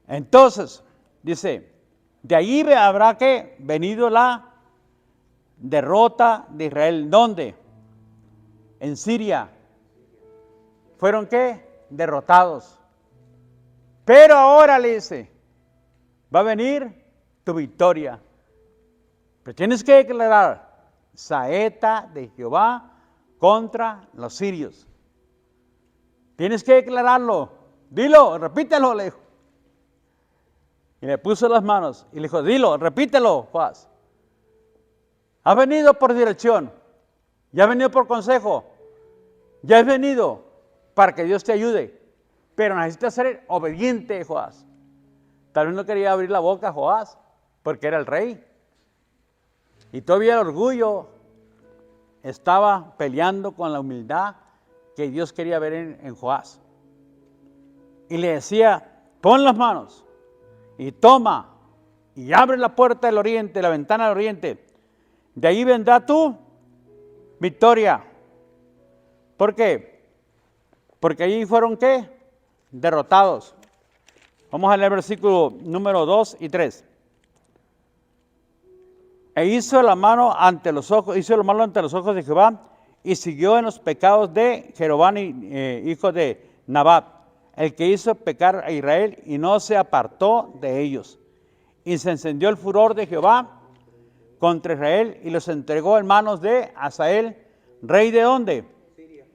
Entonces, dice, de ahí habrá que venido la derrota de Israel. ¿Dónde? En Siria. ¿Fueron qué? Derrotados. Pero ahora le dice, va a venir tu victoria. Pero tienes que declarar, saeta de Jehová contra los sirios. Tienes que declararlo. Dilo, repítelo, le dijo. Y le puso las manos y le dijo, dilo, repítelo, Joás. Has venido por dirección, ya has venido por consejo, ya has venido para que Dios te ayude, pero necesitas ser obediente, Joás. Tal vez no quería abrir la boca Joás, porque era el rey. Y todavía el orgullo estaba peleando con la humildad que Dios quería ver en Joás. Y le decía, pon las manos y toma y abre la puerta del oriente, la ventana del oriente. De ahí vendrá tu victoria. ¿Por qué? Porque allí fueron ¿qué? Derrotados. Vamos a leer el versículo número 2 y 3. E hizo la mano ante los ojos de Jehová y siguió en los pecados de Jeroboam, hijo de Nabat, el que hizo pecar a Israel, y no se apartó de ellos. Y se encendió el furor de Jehová contra Israel y los entregó en manos de Hazael, rey de ¿dónde? Siria.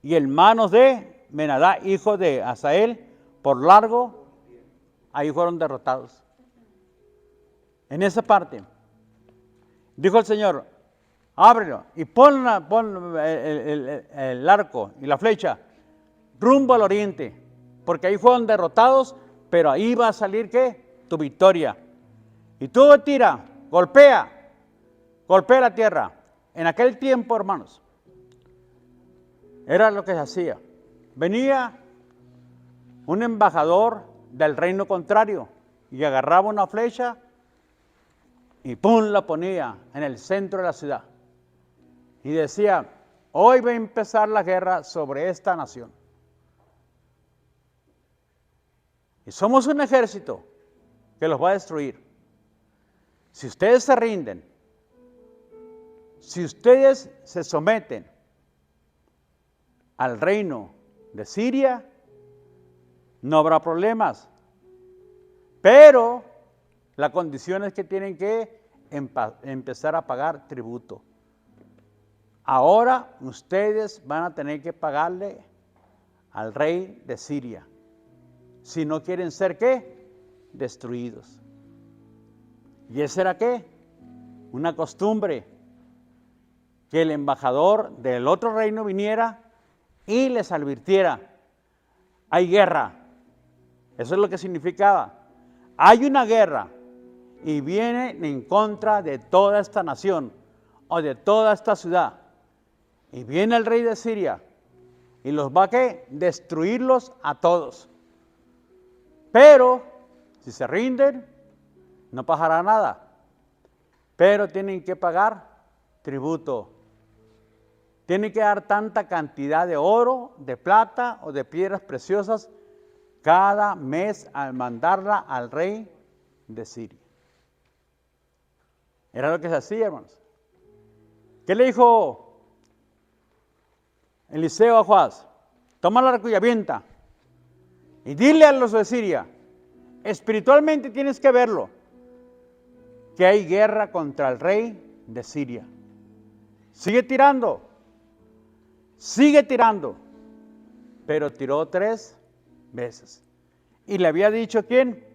Y en manos de Benadá, hijo de Hazael, por largo, ahí fueron derrotados. En esa parte, dijo el Señor, ábrelo y pon el arco y la flecha rumbo al oriente, porque ahí fueron derrotados, pero ahí va a salir ¿qué? Tu victoria. Y tú tira, golpea la tierra. En aquel tiempo, hermanos, era lo que se hacía. Venía un embajador del reino contrario y agarraba una flecha y ¡pum! La ponía en el centro de la ciudad. Y decía, hoy va a empezar la guerra sobre esta nación. Y somos un ejército que los va a destruir. Si ustedes se rinden, si ustedes se someten al reino de Siria, no habrá problemas. Pero la condición es que tienen que empezar a pagar tributo. Ahora ustedes van a tener que pagarle al rey de Siria, si no quieren ser, ¿qué? Destruidos. ¿Y esa era qué? Una costumbre, que el embajador del otro reino viniera y les advirtiera, hay guerra. Eso es lo que significaba. Hay una guerra y viene en contra de toda esta nación o de toda esta ciudad. Y viene el rey de Siria y los va a ¿qué? Destruirlos a todos. Pero si se rinden, no pasará nada. Pero tienen que pagar tributo. Tienen que dar tanta cantidad de oro, de plata o de piedras preciosas cada mes al mandarla al rey de Siria. Era lo que se hacía, hermanos. ¿Qué le dijo Eliseo a Joás? Toma el arco y avienta. Y dile a los de Siria, espiritualmente tienes que verlo, que hay guerra contra el rey de Siria. Sigue tirando, pero tiró 3 veces. Y le había dicho, ¿quién?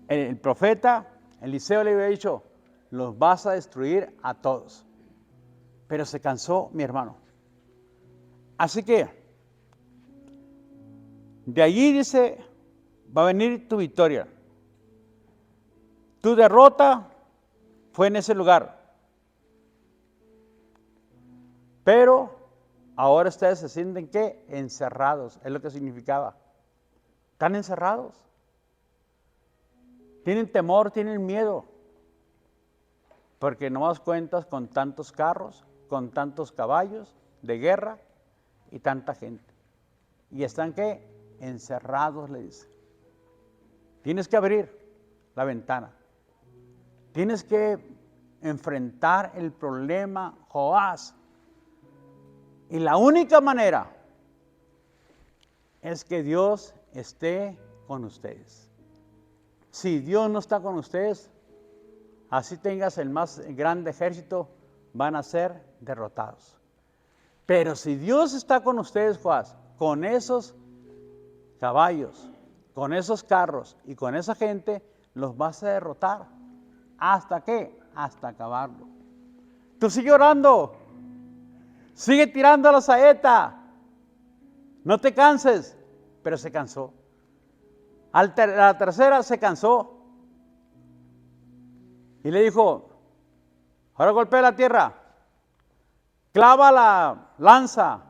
El profeta Eliseo le había dicho, los vas a destruir a todos. Pero se cansó mi hermano. Así que, de allí dice, va a venir tu victoria. Tu derrota fue en ese lugar. Pero ahora ustedes se sienten, ¿qué? Encerrados, es lo que significaba. Están encerrados. Tienen temor, tienen miedo. Porque no das cuentas con tantos carros, con tantos caballos de guerra y tanta gente. Y están, ¿qué? Encerrados, le dice. Tienes que abrir la ventana. Tienes que enfrentar el problema, Joás. Y la única manera es que Dios esté con ustedes. Si Dios no está con ustedes, así tengas el más grande ejército, van a ser derrotados. Pero si Dios está con ustedes, Joás, con esos caballos, con esos carros y con esa gente, los vas a derrotar. ¿Hasta qué? Hasta acabarlo. Tú sigue orando, sigue tirando la saeta, no te canses. Pero se cansó. A la tercera se cansó. Y le dijo, ahora golpea la tierra, clava la lanza,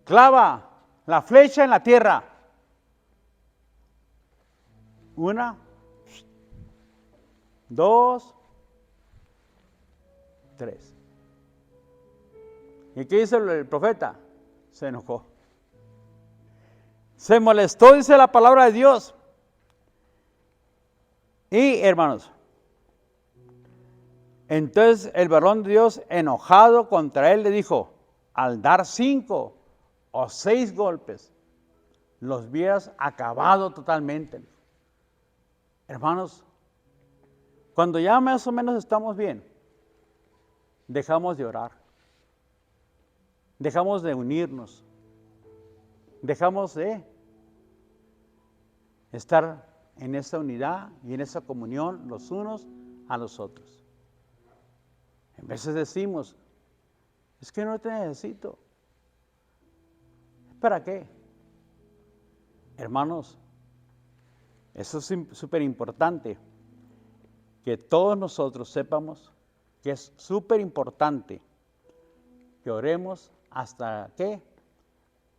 clava la flecha en la tierra. 1, 2, 3. ¿Y qué dice el profeta? Se enojó. Se molestó, dice la palabra de Dios. Y hermanos, entonces el varón de Dios, enojado contra él, le dijo, al dar 5 o 6 golpes, los hubieras acabado totalmente. Hermanos, cuando ya más o menos estamos bien, dejamos de orar, dejamos de unirnos, dejamos de estar en esa unidad y en esa comunión los unos a los otros. En veces decimos, es que no te necesito. ¿Para qué? Hermanos, eso es súper importante, que todos nosotros sepamos que es súper importante que oremos hasta ¿qué?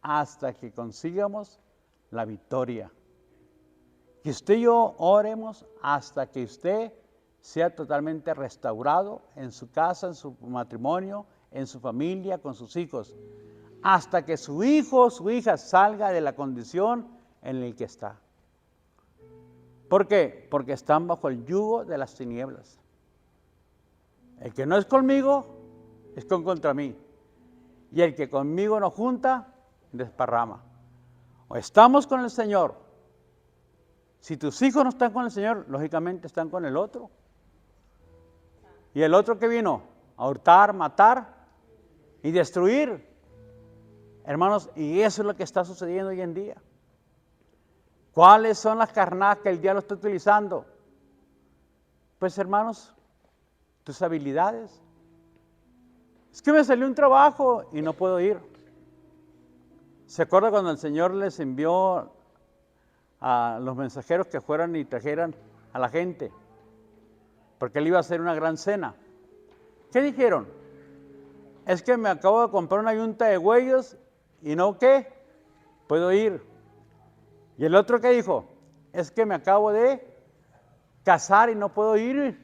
Hasta que consigamos la victoria. Que usted y yo oremos hasta que usted sea totalmente restaurado en su casa, en su matrimonio, en su familia, con sus hijos. Hasta que su hijo o su hija salga de la condición en el que está. ¿Por qué? Porque están bajo el yugo de las tinieblas. El que no es conmigo, es contra mí. Y el que conmigo no junta, desparrama. O estamos con el Señor. Si tus hijos no están con el Señor, lógicamente están con el otro. ¿Y el otro que vino? A hurtar, matar y destruir. Hermanos, y eso es lo que está sucediendo hoy en día. ¿Cuáles son las carnadas que el diablo está utilizando? Pues hermanos, tus habilidades. Es que me salió un trabajo y no puedo ir. ¿Se acuerda cuando el Señor les envió a los mensajeros que fueran y trajeran a la gente? Porque Él iba a hacer una gran cena. ¿Qué dijeron? Es que me acabo de comprar una yunta de bueyes y no, ¿qué? Puedo ir. ¿Y el otro qué dijo? Es que me acabo de casar y no puedo ir.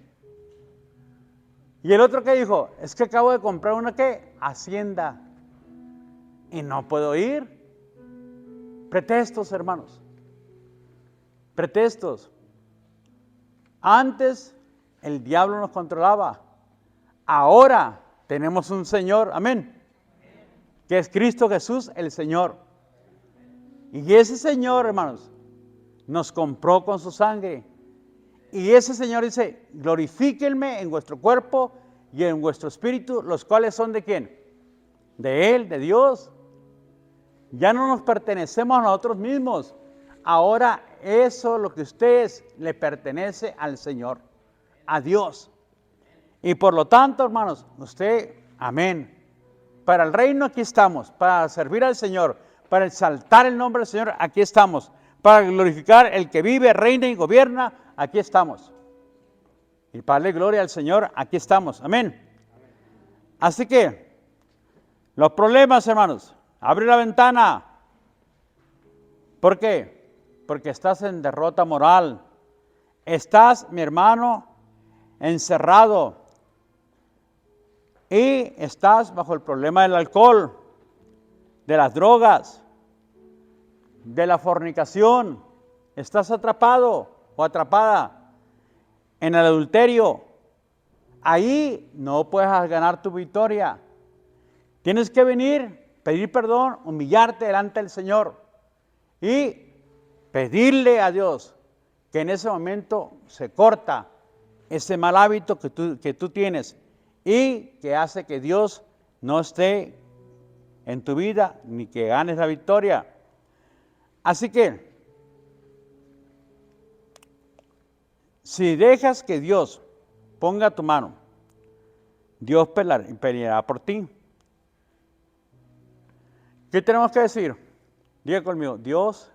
¿Y el otro qué dijo? Es que acabo de comprar una, ¿qué? Hacienda y no puedo ir. Pretextos, hermanos. Pretextos. Antes el diablo nos controlaba. Ahora tenemos un Señor, amén, que es Cristo Jesús el Señor. Y ese Señor, hermanos, nos compró con su sangre. Y ese Señor dice, glorifíquenme en vuestro cuerpo y en vuestro espíritu, los cuales son ¿de quién? De Él, de Dios. Ya no nos pertenecemos a nosotros mismos. Ahora eso, lo que usted es, le pertenece al Señor, a Dios. Y por lo tanto, hermanos, usted, amén. Para el reino aquí estamos, para servir al Señor, para exaltar el nombre del Señor, aquí estamos. Para glorificar el que vive, reina y gobierna, aquí estamos. Y para darle gloria al Señor, aquí estamos. Amén. Así que, los problemas, hermanos, abre la ventana. ¿Por qué? Porque estás en derrota moral. Estás, mi hermano, encerrado. Y estás bajo el problema del alcohol, de las drogas, de la fornicación. Estás atrapado o atrapada en el adulterio. Ahí no puedes ganar tu victoria. Tienes que venir, pedir perdón, humillarte delante del Señor y pedirle a Dios que en ese momento se corta ese mal hábito que tú tienes y que hace que Dios no esté en tu vida ni que ganes la victoria. Así que, si dejas que Dios ponga tu mano, Dios peleará por ti. ¿Qué tenemos que decir? Diga conmigo, Dios,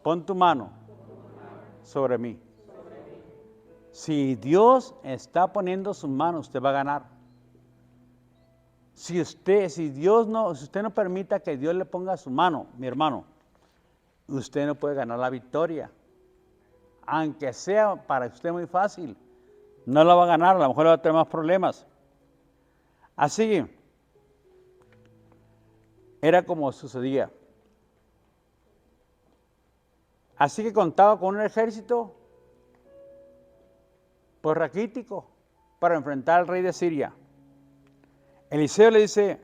pon tu mano sobre mí. Si Dios está poniendo sus manos, usted va a ganar. Si usted no permita que Dios le ponga su mano, mi hermano, usted no puede ganar la victoria. Aunque sea para usted muy fácil, no la va a ganar, a lo mejor va a tener más problemas. Así era como sucedía. Así que contaba con un ejército pues raquítico para enfrentar al rey de Siria. Eliseo le dice,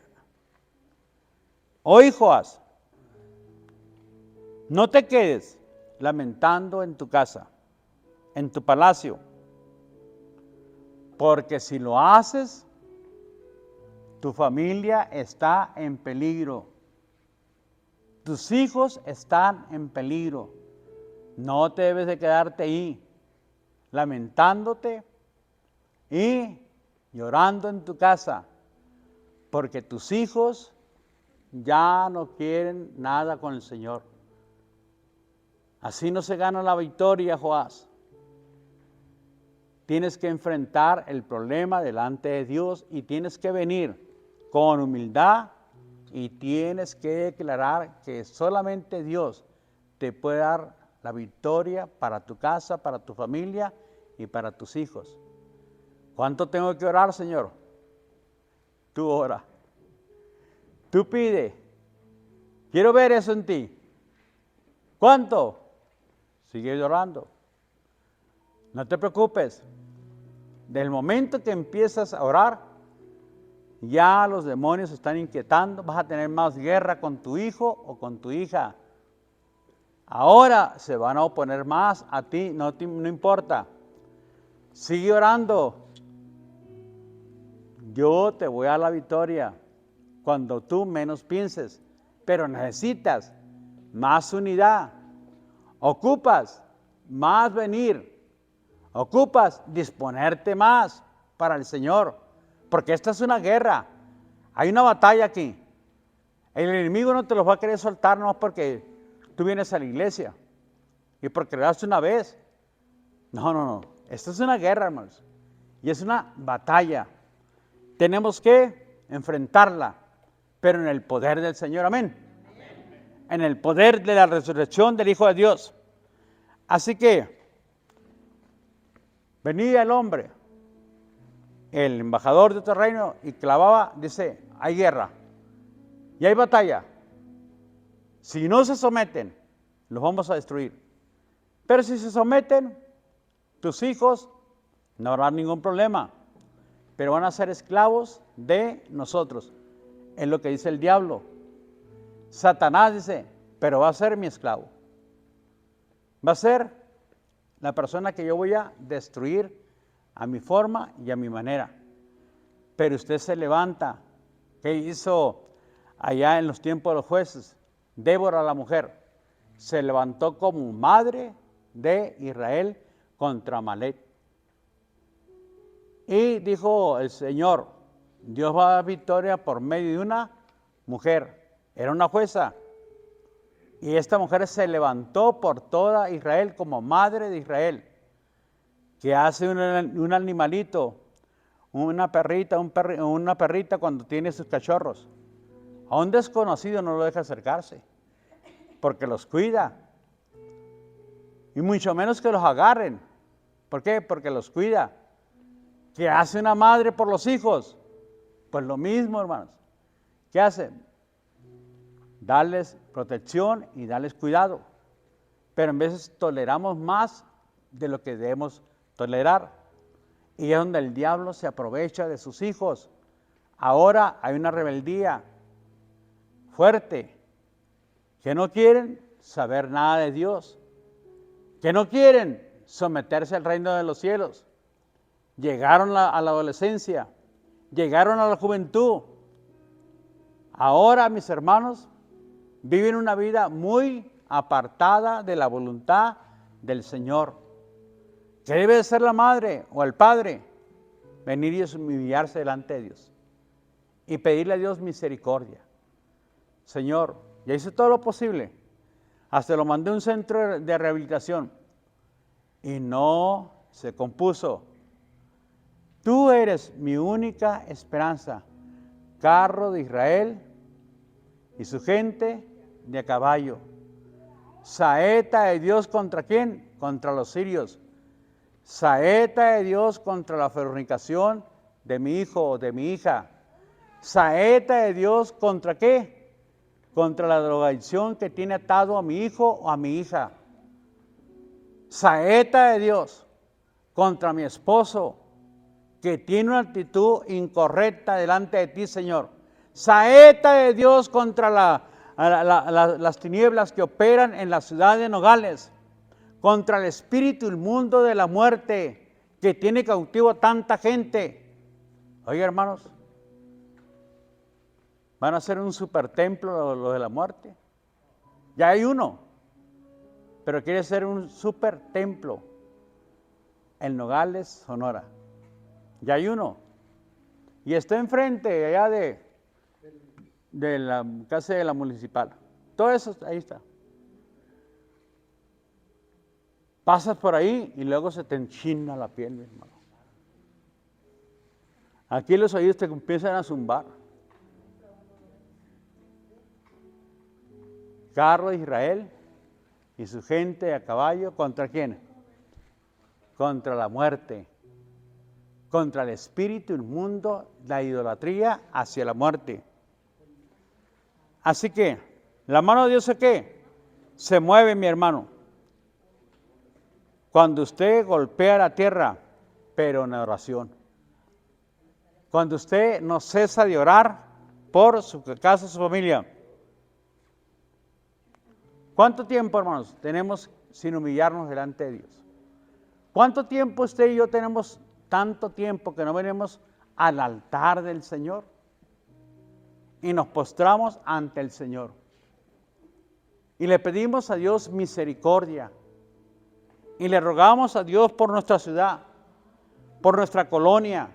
oye Joás, no te quedes lamentando en tu casa, en tu palacio, porque si lo haces, tu familia está en peligro, tus hijos están en peligro. No te debes de quedarte ahí, lamentándote y llorando en tu casa, porque tus hijos ya no quieren nada con el Señor. Así no se gana la victoria, Joás. Tienes que enfrentar el problema delante de Dios y tienes que venir con humildad y tienes que declarar que solamente Dios te puede dar la victoria para tu casa, para tu familia y para tus hijos. ¿Cuánto tengo que orar, Señor? Tú ora. Tú pide. Quiero ver eso en ti. ¿Cuánto? Sigue llorando. No te preocupes. Del momento que empiezas a orar, ya los demonios se están inquietando, vas a tener más guerra con tu hijo o con tu hija. Ahora se van a oponer más a ti, no importa. Sigue orando. Yo te voy a la victoria cuando tú menos pienses, pero necesitas más unidad. Ocupas más venir. Ocupas disponerte más para el Señor, porque esta es una guerra. Hay una batalla aquí. El enemigo no te los va a querer soltar nomás porque tú vienes a la iglesia y porque le das una vez. No. Esto es una guerra, hermanos. Y es una batalla. Tenemos que enfrentarla, pero en el poder del Señor. Amén. En el poder de la resurrección del Hijo de Dios. Así que, venía el hombre, el embajador de otro reino, y clavaba, dice, hay guerra y hay batalla. Si no se someten, los vamos a destruir. Pero si se someten, tus hijos, no habrá ningún problema, pero van a ser esclavos de nosotros. Es lo que dice el diablo. Satanás dice, pero va a ser mi esclavo. Va a ser la persona que yo voy a destruir a mi forma y a mi manera. Pero usted se levanta. ¿Qué hizo allá en los tiempos de los jueces? Débora, la mujer, se levantó como madre de Israel contra Amalek. Y dijo el Señor, Dios va a dar victoria por medio de una mujer. Era una jueza. Y esta mujer se levantó por toda Israel como madre de Israel, que hace un animalito, una perrita cuando tiene sus cachorros. A un desconocido no lo deja acercarse, porque los cuida. Y mucho menos que los agarren. ¿Por qué? Porque los cuida. ¿Qué hace una madre por los hijos? Pues lo mismo, hermanos. ¿Qué hace? Darles protección y darles cuidado. Pero en veces toleramos más de lo que debemos tolerar. Y es donde el diablo se aprovecha de sus hijos. Ahora hay una rebeldía fuerte, que no quieren saber nada de Dios, que no quieren someterse al reino de los cielos. Llegaron a la adolescencia, llegaron a la juventud. Ahora, mis hermanos, viven una vida muy apartada de la voluntad del Señor. ¿Qué debe de ser la madre o el padre? Venir y humillarse delante de Dios y pedirle a Dios misericordia. Señor, ya hice todo lo posible. Hasta lo mandé a un centro de rehabilitación y no se compuso. Tú eres mi única esperanza. Carro de Israel y su gente de a caballo. Saeta de Dios contra quién? Contra los sirios. Saeta de Dios contra la fornicación de mi hijo o de mi hija. Saeta de Dios contra qué? Contra la drogadicción que tiene atado a mi hijo o a mi hija. Saeta de Dios contra mi esposo que tiene una actitud incorrecta delante de ti, Señor. Saeta de Dios contra las tinieblas que operan en la ciudad de Nogales, contra el espíritu inmundo de la muerte que tiene cautivo a tanta gente. Oye, hermanos, ¿van a hacer un super templo lo de la muerte? Ya hay uno, pero quiere ser un super templo en Nogales, Sonora. Ya hay uno. Y está enfrente allá de la casa de la municipal. Todo eso ahí está. Pasas por ahí y luego se te enchina la piel, mi hermano. Aquí los oídos te empiezan a zumbar. Carro de Israel y su gente a caballo, ¿contra quién? Contra la muerte, contra el espíritu inmundo, la idolatría hacia la muerte. Así que, ¿la mano de Dios es qué? se mueve, mi hermano, cuando usted golpea la tierra, pero en oración. Cuando usted no cesa de orar por su casa, su familia. ¿Cuánto tiempo, hermanos, tenemos sin humillarnos delante de Dios? ¿Cuánto tiempo usted y yo tenemos tanto tiempo que no venimos al altar del Señor y nos postramos ante el Señor y le pedimos a Dios misericordia y le rogamos a Dios por nuestra ciudad, por nuestra colonia?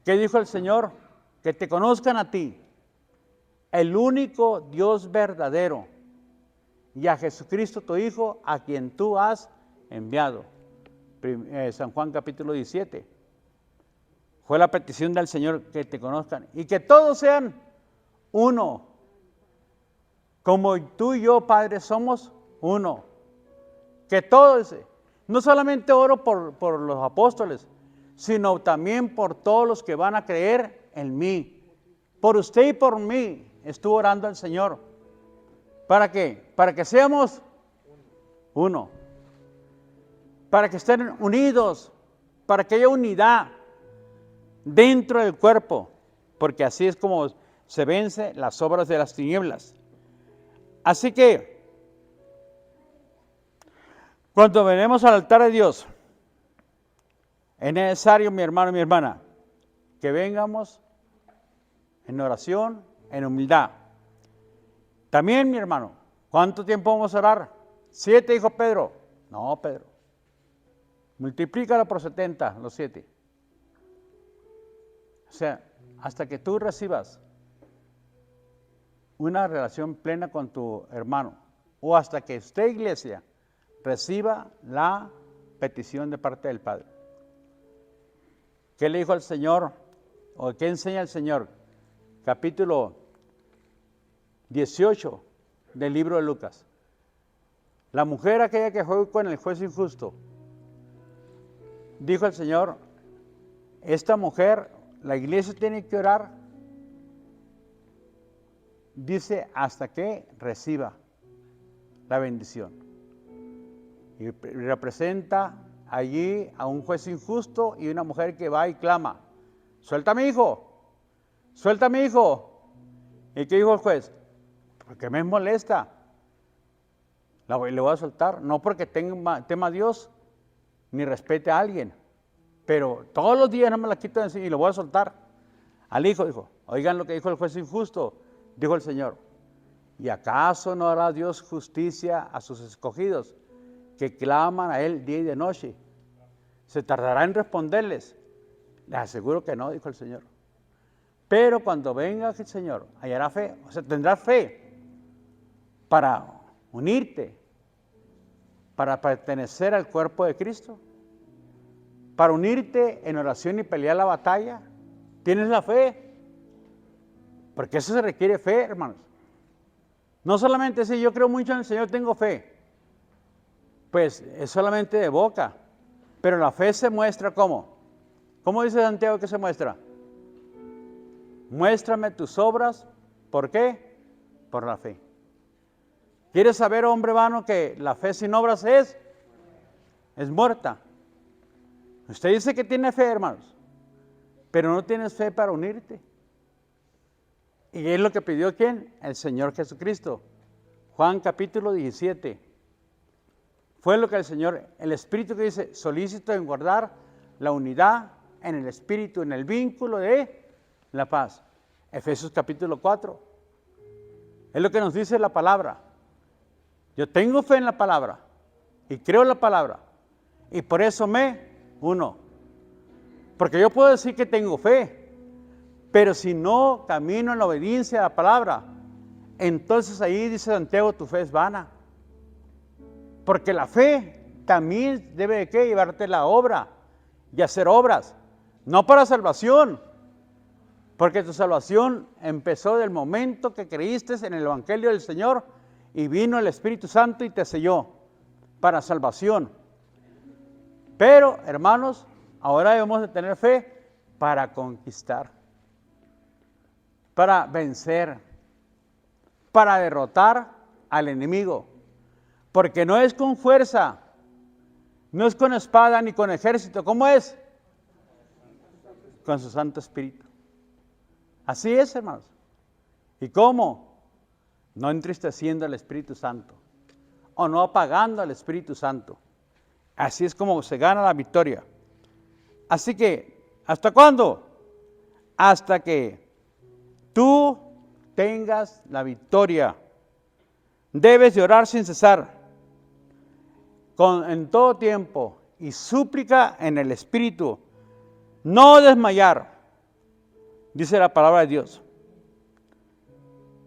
¿Qué dijo el Señor? Que te conozcan a ti, el único Dios verdadero, y a Jesucristo tu Hijo, a quien tú has enviado. San Juan capítulo 17. Fue la petición del Señor, que te conozcan y que todos sean uno. Como tú y yo, Padre, somos uno. Que todos, no solamente oro por los apóstoles, sino también por todos los que van a creer en mí. Por usted y por mí estuvo orando el Señor. ¿Para qué? Para que seamos uno. Para que estén unidos, para que haya unidad dentro del cuerpo, porque así es como se vence las obras de las tinieblas. Así que, cuando venimos al altar de Dios, es necesario, mi hermano y mi hermana, que vengamos en oración, en humildad. También, mi hermano, ¿cuánto tiempo vamos a orar? 7, dijo Pedro. No, Pedro. Multiplícalo por 70, los 7. O sea, hasta que tú recibas una relación plena con tu hermano, o hasta que usted, iglesia, reciba la petición de parte del Padre. ¿Qué le dijo al Señor? ¿O qué enseña el Señor? Capítulo 18 del libro de Lucas. La mujer aquella que fue con el juez injusto, dijo el Señor, esta mujer, la iglesia tiene que orar, dice, hasta que reciba la bendición. Y representa allí a un juez injusto y una mujer que va y clama, suelta a mi hijo, suelta a mi hijo. ¿Y qué dijo el juez? Porque me molesta, le voy a soltar, no porque tema a Dios, ni respete a alguien, pero todos los días no me la quito de encima y lo voy a soltar. Al hijo dijo, oigan lo que dijo el juez injusto, dijo el Señor, ¿y acaso no hará Dios justicia a sus escogidos, que claman a Él día y de noche? ¿Se tardará en responderles? Les aseguro que no, dijo el Señor. Pero cuando venga el Señor, hallará fe, o sea, tendrás fe para unirte, para pertenecer al cuerpo de Cristo, para unirte en oración y pelear la batalla. ¿Tienes la fe? Porque eso se requiere fe, hermanos. No solamente decir, yo creo mucho en el Señor, tengo fe. Pues es solamente de boca. Pero la fe se muestra ¿cómo? ¿Cómo dice Santiago que se muestra? Muéstrame tus obras. ¿Por qué? Por la fe. ¿Quieres saber, hombre vano, que la fe sin obras es muerta? Usted dice que tiene fe, hermanos, pero no tienes fe para unirte. ¿Y es lo que pidió quién? El Señor Jesucristo. Juan capítulo 17. Fue lo que el Señor, el Espíritu que dice, solícito en guardar la unidad en el Espíritu, en el vínculo de la paz. Efesios capítulo 4. Es lo que nos dice la palabra. Yo tengo fe en la palabra y creo en la palabra y por eso me uno. Porque yo puedo decir que tengo fe, pero si no camino en la obediencia a la palabra, entonces ahí dice Santiago, tu fe es vana. Porque la fe también debe de ¿qué? Llevarte la obra y hacer obras, no para salvación, porque tu salvación empezó del momento que creíste en el Evangelio del Señor y vino el Espíritu Santo y te selló para salvación. Pero, hermanos, ahora debemos de tener fe para conquistar, para vencer, para derrotar al enemigo. Porque no es con fuerza, no es con espada ni con ejército. ¿Cómo es? Con su Santo Espíritu. Así es, hermanos. ¿Y cómo? No entristeciendo al Espíritu Santo o no apagando al Espíritu Santo. Así es como se gana la victoria. Así que, ¿hasta cuándo? Hasta que tú tengas la victoria. Debes de orar sin cesar, en todo tiempo, y súplica en el Espíritu. No desmayar, dice la palabra de Dios.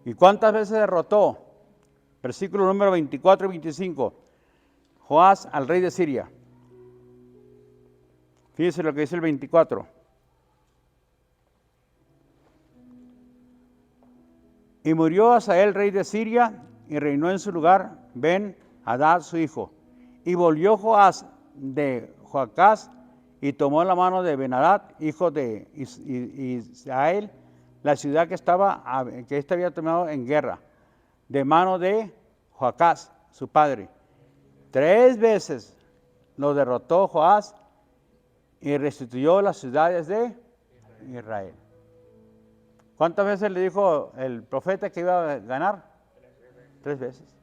¿Y cuántas veces derrotó? Versículo número 24 y 25. Joás al rey de Siria. Fíjense lo que dice el 24. Y murió Hazael, rey de Siria, y reinó en su lugar Ben-Hadad, su hijo. Y volvió Joás de Joacás y tomó la mano de Ben-Hadad, hijo de Israel, la ciudad que éste había tomado en guerra, de mano de Joacás, su padre. 3 veces lo derrotó Joás y restituyó las ciudades de Israel. ¿Cuántas veces le dijo el profeta que iba a ganar? 3 veces.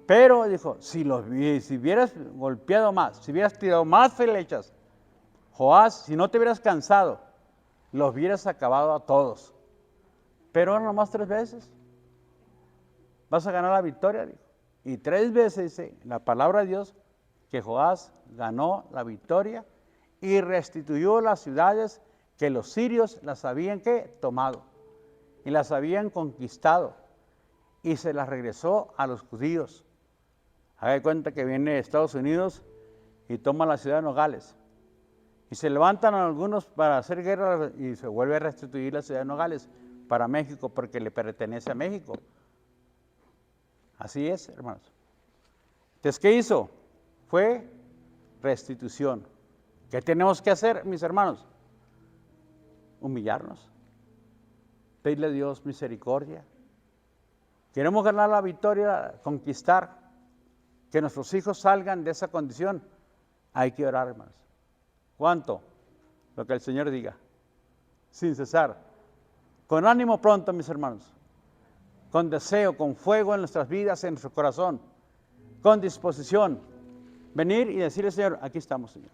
Pero dijo, si hubieras golpeado más, si hubieras tirado más flechas, Joás, si no te hubieras cansado, los hubieras acabado a todos. Pero ahora nomás 3 veces. Vas a ganar la victoria, dijo. Y 3 veces dice la palabra de Dios que Joás ganó la victoria y restituyó las ciudades que los sirios las habían tomado y las habían conquistado y se las regresó a los judíos. Haga de cuenta que viene Estados Unidos y toma la ciudad de Nogales y se levantan algunos para hacer guerra y se vuelve a restituir la ciudad de Nogales para México porque le pertenece a México. Así es, hermanos. Entonces, ¿qué hizo? Fue restitución. ¿Qué tenemos que hacer, mis hermanos? Humillarnos, pedirle a Dios misericordia. Queremos ganar la victoria, conquistar, que nuestros hijos salgan de esa condición. Hay que orar, hermanos. ¿Cuánto? Lo que el Señor diga, sin cesar, con ánimo pronto, mis hermanos, con deseo, con fuego en nuestras vidas, en nuestro corazón, con disposición, venir y decirle, Señor, aquí estamos, Señor.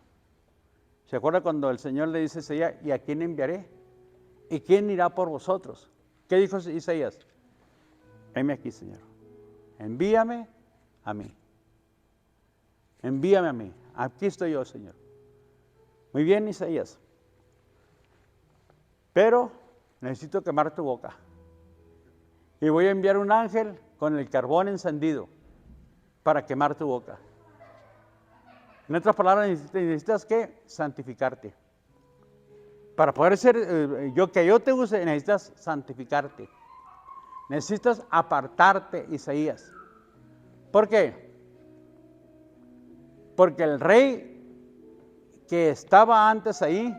¿Se acuerda cuando el Señor le dice a Isaías, ¿y a quién enviaré? ¿Y quién irá por vosotros? ¿Qué dijo Isaías? Heme aquí, Señor. Envíame a mí. Envíame a mí. Aquí estoy yo, Señor. Muy bien, Isaías. Pero necesito quemar tu boca. Y voy a enviar un ángel con el carbón encendido para quemar tu boca. En otras palabras, necesitas ¿qué? Santificarte. Para poder ser, que yo te use, necesitas santificarte. Necesitas apartarte, Isaías. ¿Por qué? Porque el rey que estaba antes ahí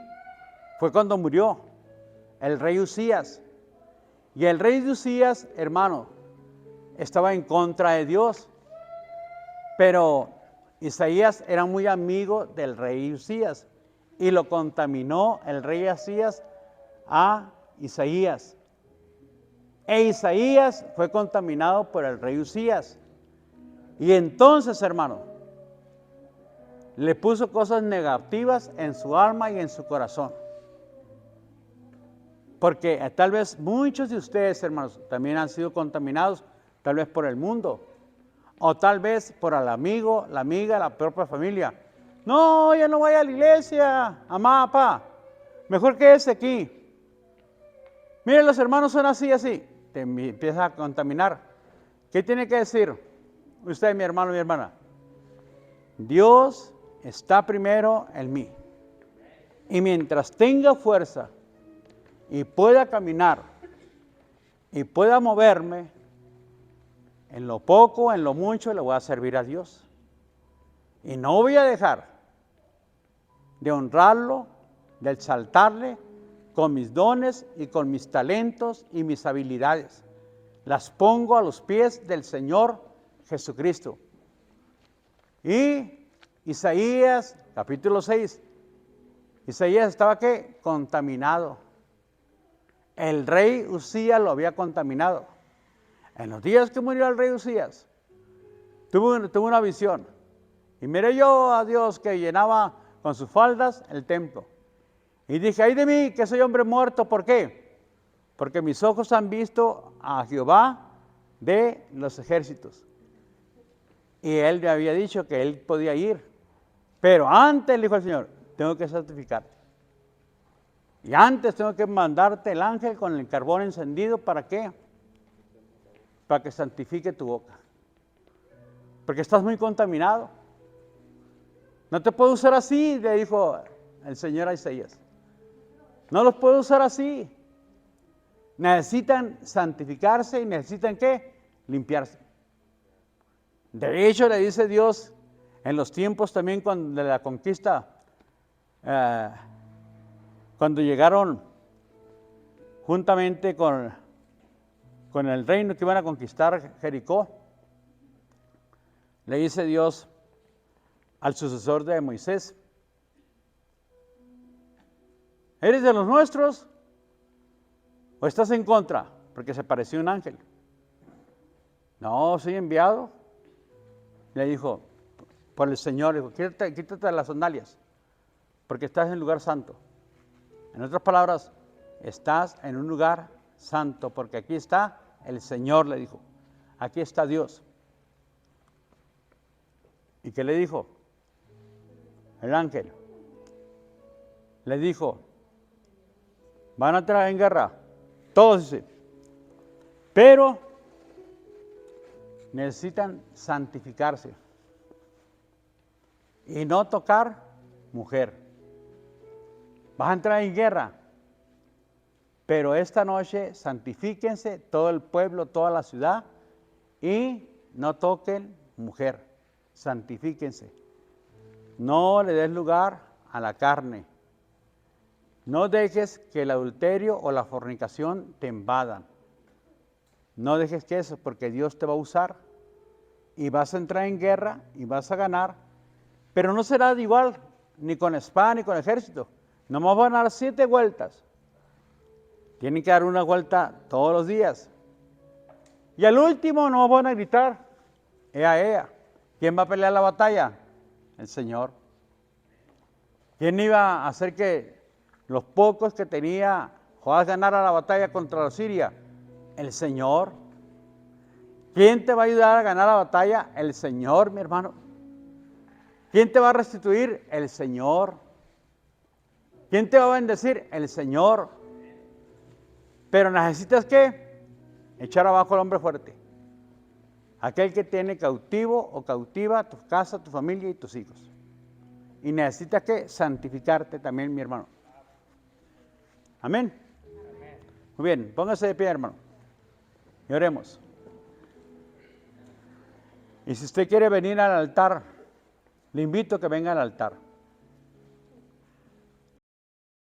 fue cuando murió, el rey Usías. Y el rey de Usías, hermano, estaba en contra de Dios. Pero Isaías era muy amigo del rey Usías y lo contaminó el rey Usías a Isaías. E Isaías fue contaminado por el rey Usías. Y entonces, hermano, le puso cosas negativas en su alma y en su corazón. Porque tal vez muchos de ustedes, hermanos, también han sido contaminados, tal vez por el mundo, o tal vez por el amigo, la amiga, la propia familia. No, yo no voy a la iglesia, mamá, papá, mejor quédese aquí. Miren, los hermanos son así, así. Te empieza a contaminar. ¿Qué tiene que decir usted, mi hermano, mi hermana? Dios está primero en mí. Y mientras tenga fuerza y pueda caminar y pueda moverme, en lo poco, en lo mucho, le voy a servir a Dios. Y no voy a dejar de honrarlo, de exaltarle con mis dones y con mis talentos y mis habilidades. las pongo a los pies del Señor Jesucristo. Y Isaías, capítulo 6, Isaías estaba ¿qué? Contaminado. El rey Usías lo había contaminado. En los días que murió el rey Usías, tuvo una visión. Y miré yo a Dios que llenaba con sus faldas el templo. Y dije, ay de mí, que soy hombre muerto. ¿Por qué? Porque mis ojos han visto a Jehová de los ejércitos. Y él me había dicho que él podía ir. Pero antes, le dijo el Señor, tengo que santificarte. Y antes tengo que mandarte el ángel con el carbón encendido. ¿Para qué? Para que santifique tu boca. Porque estás muy contaminado. No te puedo usar así, le dijo el Señor a Isaías. No los puedo usar así. Necesitan santificarse y necesitan ¿qué? Limpiarse. De hecho, le dice Dios en los tiempos también de la conquista, cuando llegaron juntamente con el reino que iban a conquistar Jericó, le dice Dios al sucesor de Moisés, ¿eres de los nuestros o estás en contra? Porque se pareció un ángel. No, soy enviado. Le dijo, por el Señor, dijo, quítate las sandalias, porque estás en el lugar santo. En otras palabras, estás en un lugar santo, porque aquí está el Señor, le dijo. Aquí está Dios. ¿Y qué le dijo? El ángel le dijo, van a entrar en guerra, todos dice, pero necesitan santificarse y no tocar mujer. Vas a entrar en guerra, pero esta noche santifíquense todo el pueblo, toda la ciudad, y no toquen mujer, santifíquense. No le des lugar a la carne. No dejes que el adulterio o la fornicación te invadan. No dejes que eso, porque Dios te va a usar y vas a entrar en guerra y vas a ganar, pero no será de igual, ni con espada ni con ejército. Nomás van a dar 7 vueltas. Tienen que dar una vuelta todos los días. Y al último no van a gritar, ea. ¿Quién va a pelear la batalla? El Señor. ¿Quién iba a hacer que los pocos que tenía Joás ganara la batalla contra los sirios? El Señor. ¿Quién te va a ayudar a ganar la batalla? El Señor, mi hermano. ¿Quién te va a restituir? El Señor. ¿Quién te va a bendecir? El Señor. Pero necesitas ¿qué? Echar abajo al hombre fuerte. Aquel que tiene cautivo o cautiva tu casa, tu familia y tus hijos. Y necesitas ¿qué? Santificarte también, mi hermano. Amén. Muy bien, póngase de pie, hermano. Y oremos. Y si usted quiere venir al altar, le invito a que venga al altar.